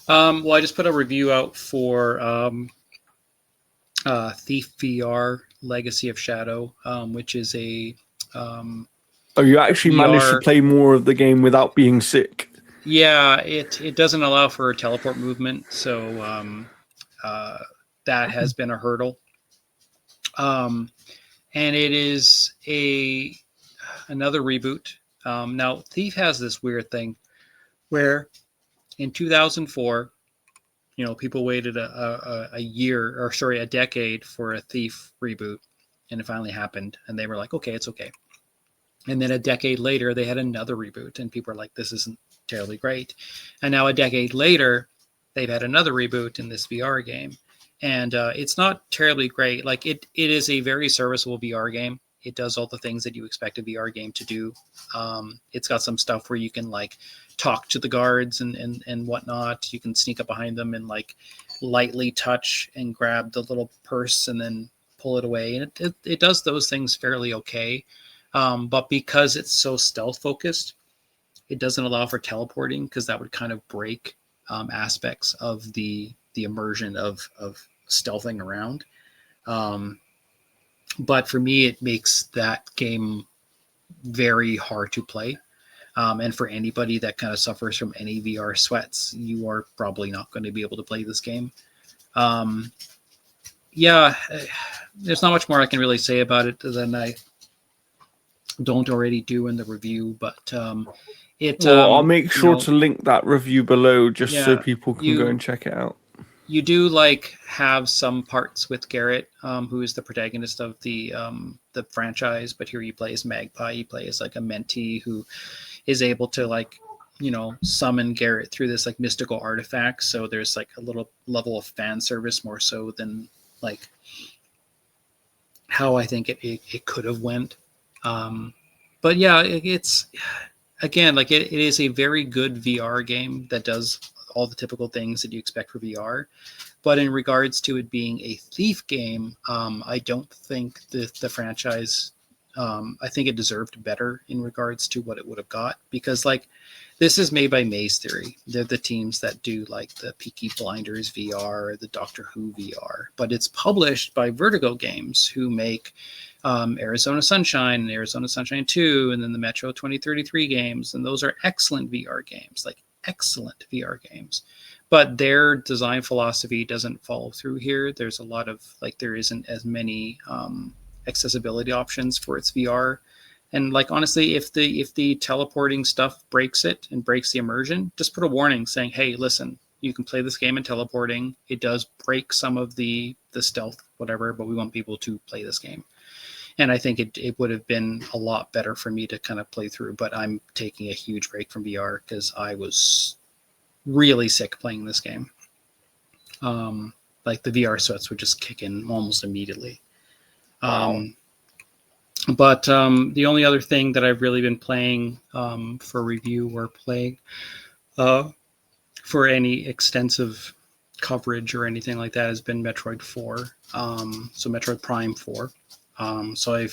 Well, I just put a review out for Thief VR Legacy of Shadow, which is a you actually VR... managed to play more of the game without being sick? Yeah, it doesn't allow for teleport movement, so that has been a hurdle. And it is another reboot. Now, Thief has this weird thing where in 2004, people waited a decade for a Thief reboot, and it finally happened, and they were like, okay, it's okay. And then a decade later, they had another reboot, and people are like, this isn't terribly great. And now a decade later, they've had another reboot in this VR game, and it's not terribly great. Like it is a very serviceable VR game. It does all the things that you expect a VR game to do. It's got some stuff where you can like talk to the guards and whatnot. You can sneak up behind them and like lightly touch and grab the little purse and then pull it away. And it does those things fairly okay. But because it's so stealth focused, it doesn't allow for teleporting because that would kind of break aspects of the immersion of stealthing around. But for me, it makes that game very hard to play. And for anybody that kind of suffers from any VR sweats, you are probably not going to be able to play this game. Yeah, there's not much more I can really say about it than I don't already do in the review. But I'll make sure to link that review below just so people can go and check it out. You do like have some parts with Garrett, who is the protagonist of the franchise, but here you play as Magpie. You play as like a mentee who is able to like, summon Garrett through this like mystical artifact. So there's like a little level of fan service more so than like how I think it could have went. But yeah, it's again, like it is a very good VR game that does all the typical things that you expect for VR. But in regards to it being a thief game, I don't think the franchise, I think it deserved better in regards to what it would have got, because like this is made by Maze Theory. They're the teams that do like the Peaky Blinders VR, the Doctor Who VR, but it's published by Vertigo Games, who make Arizona Sunshine and Arizona Sunshine 2, and then the Metro 2033 games. And those are excellent VR games, like excellent VR games. But their design philosophy doesn't follow through here. There's a lot of like, there isn't as many accessibility options for its VR. And like, honestly, if the teleporting stuff breaks it and breaks the immersion, just put a warning saying, hey, listen, you can play this game in teleporting. It does break some of the stealth, whatever, but we want people to play this game. And I think it would have been a lot better for me to kind of play through, but I'm taking a huge break from VR because I was really sick playing this game. Like the VR sweats would just kick in almost immediately. Wow. But the only other thing that I've really been playing for review or playing for any extensive coverage or anything like that has been Metroid 4. So Metroid Prime 4. So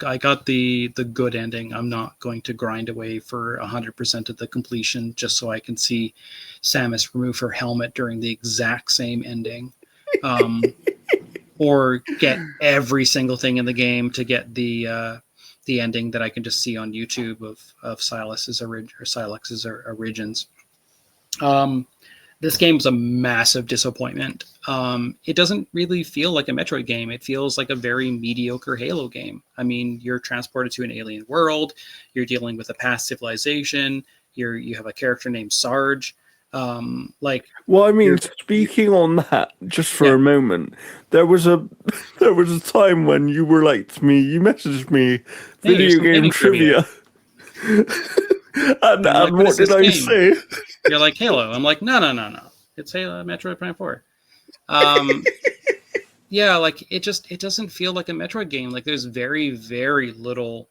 I got the good ending. I'm not going to grind away for 100% of the completion just so I can see Samus remove her helmet during the exact same ending. Or get every single thing in the game to get the ending that I can just see on YouTube of Silex's origins. This game's a massive disappointment. It doesn't really feel like a Metroid game. It feels like a very mediocre Halo game. I mean, you're transported to an alien world. You're dealing with a past civilization. You have a character named Sarge. Well, I mean, speaking on that, just for a moment, there was a time when you were like to me, you messaged me video game trivia. and like, what did I say? You're like Halo. I'm like, no. It's Halo Metroid Prime 4. Yeah, like it doesn't feel like a Metroid game. Like there's very, very little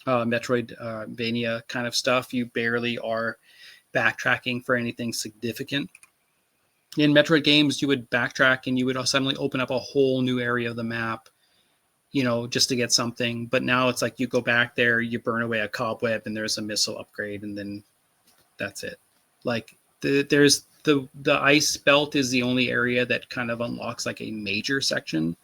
Metroidvania kind of stuff. You barely are backtracking for anything significant. In Metroid games, you would backtrack and you would suddenly open up a whole new area of the map, just to get something. But now it's like you go back there, you burn away a cobweb, and there's a missile upgrade, and then that's it. Like there's the ice belt is the only area that kind of unlocks like a major section.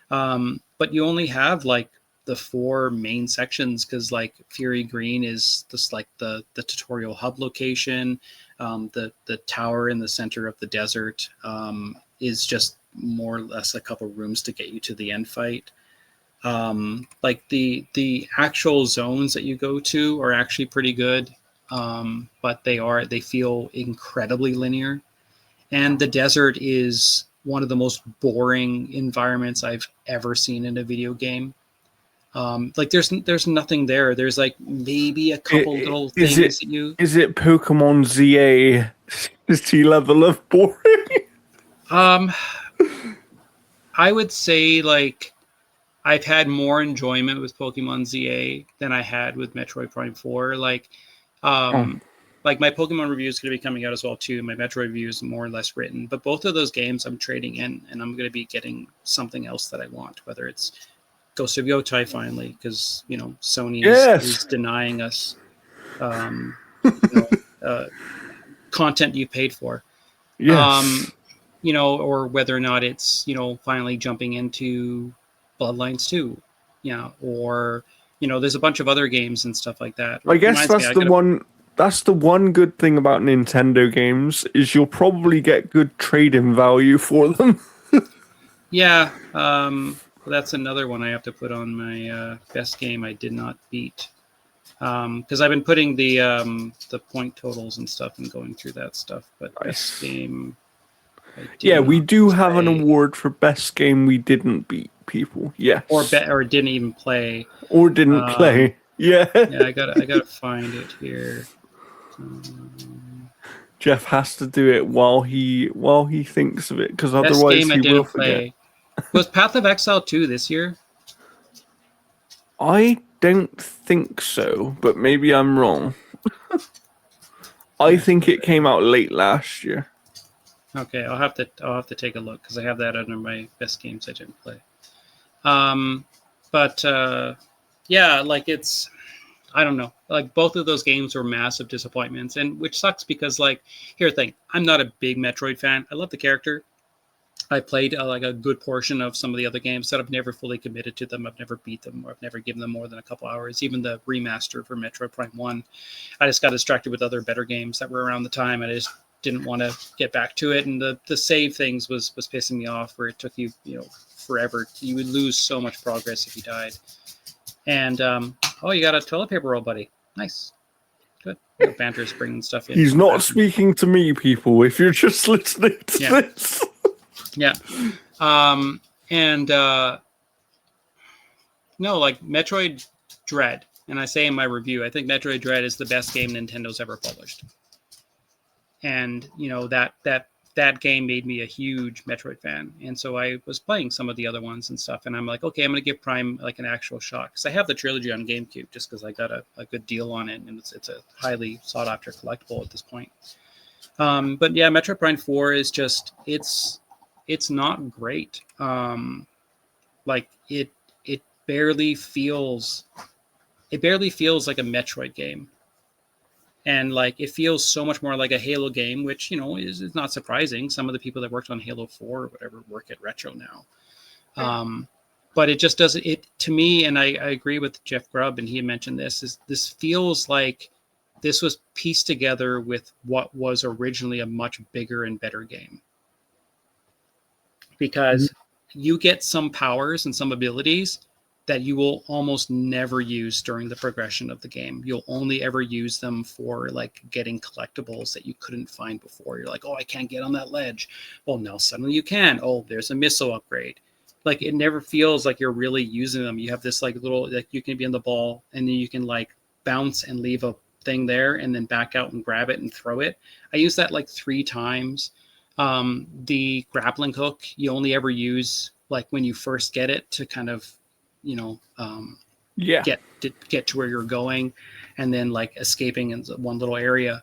But you only have like the 4 main sections, because like Fury Green is just like the tutorial hub location. The tower in the center of the desert is just more or less a couple rooms to get you to the end fight. Like the actual zones that you go to are actually pretty good, but they feel incredibly linear. And the desert is one of the most boring environments I've ever seen in a video game. Like there's nothing there. There's like maybe a couple little things that you. Is it Pokemon ZA level of boring? Um, I would say like I've had more enjoyment with Pokemon ZA than I had with Metroid Prime 4. Oh, Like my Pokemon review is going to be coming out as well too. My Metroid review is more or less written, but both of those games I'm trading in, and I'm going to be getting something else that I want, whether it's Ghost of Yotai finally, because Sony is yes. denying us, you know, content you paid for. Yes. Or whether or not it's, finally jumping into Bloodlines 2, or, there's a bunch of other games and stuff like that. I Which guess reminds me, that's I the gotta, one. That's the one good thing about Nintendo games is you'll probably get good trade-in value for them. yeah, that's another one I have to put on my best game I did not beat. Because I've been putting the point totals and stuff and going through that stuff. But best Nice. game I did Yeah, we not do have an play, award for best game we didn't beat, people. Yes. or didn't even play. Or didn't Um, play. Yeah. yeah, I gotta find it here. Jeff has to do it while he thinks of it, because Best otherwise game I he will didn't forget. play was Path of Exile 2 this year. I don't think so, but maybe I'm wrong. I Yeah. think it came out late last year. Okay, I'll have to take a look because I have that under my best games I didn't play. But yeah, like I don't know. Like both of those games were massive disappointments, and which sucks because like here's the thing, I'm not a big Metroid fan. I love the character. I played like a good portion of some of the other games that I've never fully committed to them. I've never beat them, or I've never given them more than a couple hours. Even the remaster for Metroid Prime 1, I just got distracted with other better games that were around the time. And I just didn't want to get back to it. And the save things was pissing me off, where it took you, forever. You would lose so much progress if you died. And oh, you got a toilet paper roll, buddy. Nice. Good. Banter's bringing stuff in. He's from the not bathroom. speaking to me, people, if you're just listening to Yeah. this. Yeah. And no, like Metroid Dread, and I say in my review, I think Metroid Dread is the best game Nintendo's ever published. And that game made me a huge Metroid fan, and so I was playing some of the other ones and stuff, and I'm like, okay, I'm gonna give Prime like an actual shot, because I have the trilogy on GameCube just because I got a good deal on it, and it's a highly sought after collectible at this point. But yeah, Metroid Prime 4 is just it's not great. Like it barely feels like a Metroid game. And like it feels so much more like a Halo game, which is not surprising. Some of the people that worked on Halo 4 or whatever work at Retro now. But it just doesn't, it to me, and I agree with Jeff Grubb, and he had mentioned this feels like this was pieced together with what was originally a much bigger and better game. Because you get some powers and some abilities that you will almost never use during the progression of the game. You'll only ever use them for like getting collectibles that you couldn't find before. You're like, oh, I can't get on that ledge. Well, no, suddenly you can. Oh, there's a missile upgrade. Like it never feels like you're really using them. You have this like little, like you can be on the ball and then you can like bounce and leave a thing there and then back out and grab it and throw it. I used that like 3 times. The grappling hook you only ever use like when you first get it to kind of Yeah. get to where you're going, and then like escaping in one little area.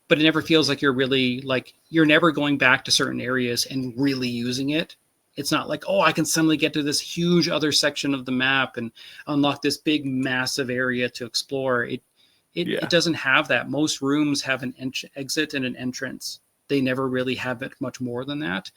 But it never feels like you're really like you're never going back to certain areas and really using it. It's not like, oh, I can suddenly get to this huge other section of the map and unlock this big massive area to explore. It doesn't have that. Most rooms have an exit and an entrance. They never really have it much more than that.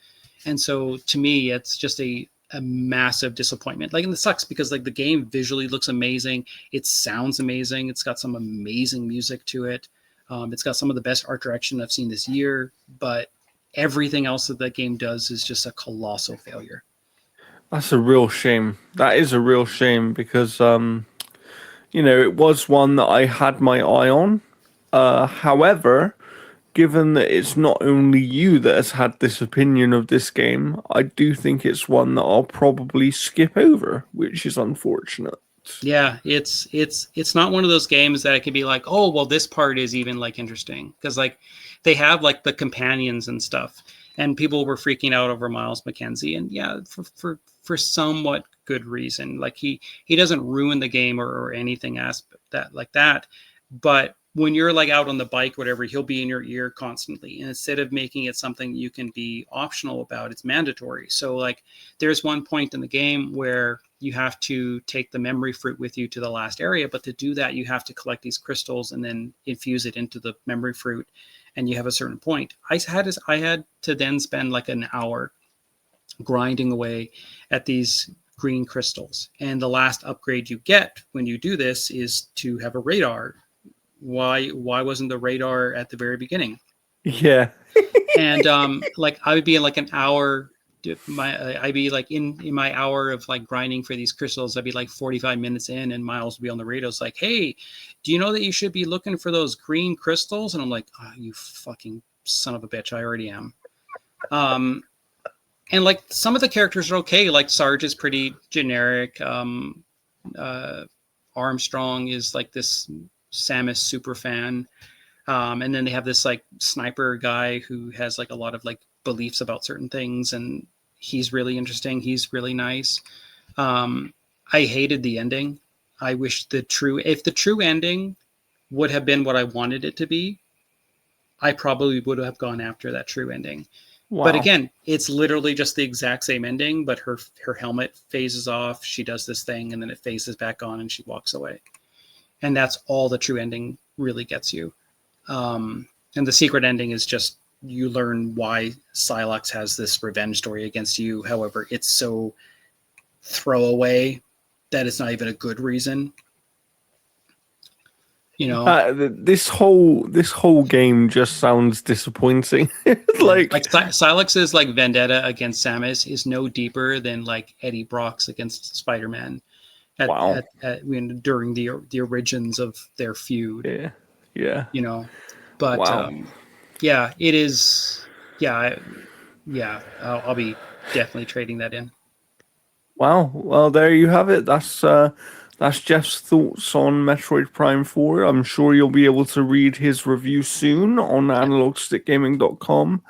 And so to me, it's just a massive disappointment. Like, and it sucks because like the game visually looks amazing. It sounds amazing. It's got some amazing music to it. It's got some of the best art direction I've seen this year, but everything else that game does is just a colossal failure. That's a real shame. That is a real shame because, it was one that I had my eye on. However, given that it's not only you that has had this opinion of this game, I do think it's one that I'll probably skip over, which is unfortunate. Yeah, it's not one of those games that it could be like, oh, well, this part is even like interesting, because like they have like the companions and stuff, and people were freaking out over Miles McKenzie, and yeah, for somewhat good reason. Like he doesn't ruin the game or anything aspect that like that, but when you're like out on the bike, whatever, he'll be in your ear constantly. And instead of making it something you can be optional about, it's mandatory. So like there's one point in the game where you have to take the memory fruit with you to the last area. But to do that, you have to collect these crystals and then infuse it into the memory fruit. And you have a certain point. I had to then spend like an hour grinding away at these green crystals. And the last upgrade you get when you do this is to have a radar. Why wasn't the radar at the very beginning? Yeah. And like I would be in like an hour, I'd be like in my hour of like grinding for these crystals, I'd be like 45 minutes in, and Miles would be on the radio. It's like, hey, do you know that you should be looking for those green crystals? And I'm like, oh, you fucking son of a bitch, I already am. And like some of the characters are okay. Like Sarge is pretty generic. Armstrong is like this Samus super fan. And then they have this like sniper guy who has like a lot of like beliefs about certain things, and he's really interesting. He's really nice. I hated the ending. I wish if the true ending would have been what I wanted it to be, I probably would have gone after that true ending. Wow. But again, it's literally just the exact same ending, but her helmet phases off. She does this thing, and then it phases back on, and she walks away. And that's all the true ending really gets you. And the secret ending is just you learn why Silex has this revenge story against you. However, it's so throwaway that it's not even a good reason. You know, this whole game just sounds disappointing. like Silex's like vendetta against Samus is no deeper than like Eddie Brock's against Spider-Man. During the origins of their feud. Yeah. You know, but yeah, it is. Yeah, I'll be definitely trading that in. Wow. Well, there you have it. That's Jeff's thoughts on Metroid Prime 4. I'm sure you'll be able to read his review soon on analogstickgaming.com.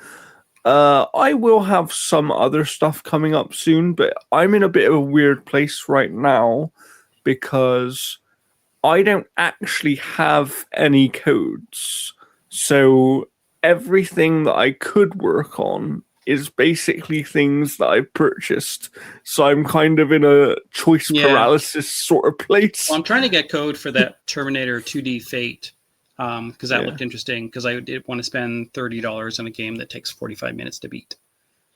I will have some other stuff coming up soon, but I'm in a bit of a weird place right now because I don't actually have any codes. So everything that I could work on is basically things that I purchased. So I'm kind of in a choice paralysis sort of place. Well, I'm trying to get code for that Terminator 2D Fate because that looked interesting, because I did want to spend $30 on a game that takes 45 minutes to beat.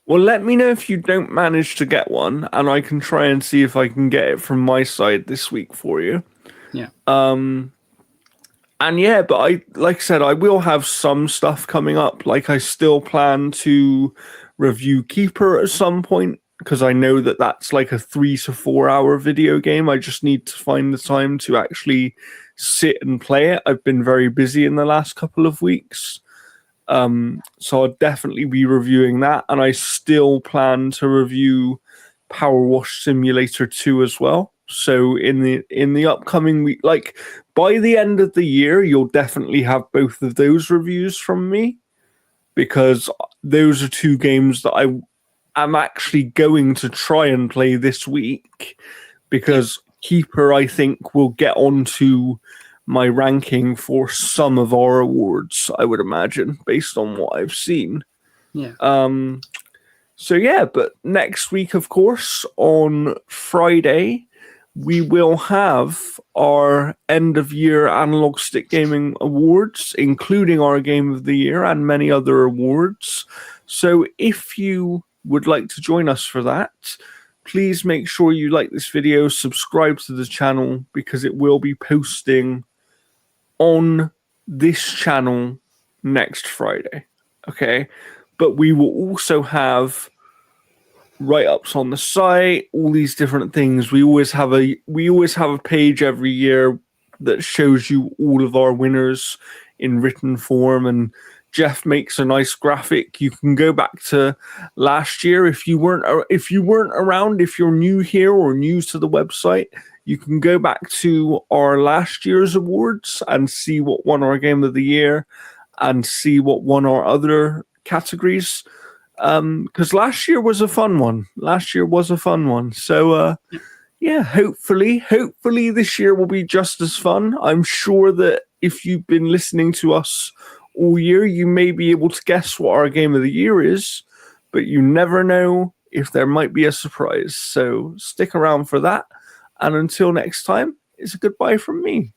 Well, let me know if you don't manage to get one, and I can try and see if I can get it from my side this week for you. Yeah. And yeah, but like I said, I will have some stuff coming up. Like I still plan to review Keeper at some point, because I know that that's like a 3 to 4 hour video game. I just need to find the time to actually sit and play it. I've been very busy in the last couple of weeks. So I'll definitely be reviewing that, and I still plan to review Power Wash Simulator 2 as well. So in the upcoming week, like by the end of the year, you'll definitely have both of those reviews from me, because those are two games that I am actually going to try and play this week, because Keeper, I think, will get onto my ranking for some of our awards, I would imagine, based on what I've seen. Yeah. So yeah, but next week, of course, on Friday, we will have our end of year Analog Stick Gaming Awards, including our Game of the Year and many other awards. So if you would like to join us for that, please make sure you like this video, subscribe to the channel, because it will be posting on this channel next Friday. Okay? But we will also have write-ups on the site, all these different things. We always have a page every year that shows you all of our winners in written form, and Jeff makes a nice graphic. You can go back to last year if you weren't around, if you're new here or new to the website. You can go back to our last year's awards and see what won our Game of the Year and see what won our other categories. Because last year was a fun one. So yeah, hopefully this year will be just as fun. I'm sure that if you've been listening to us all year, you may be able to guess what our game of the year is, but you never know if there might be a surprise. So stick around for that. And until next time, it's a goodbye from me.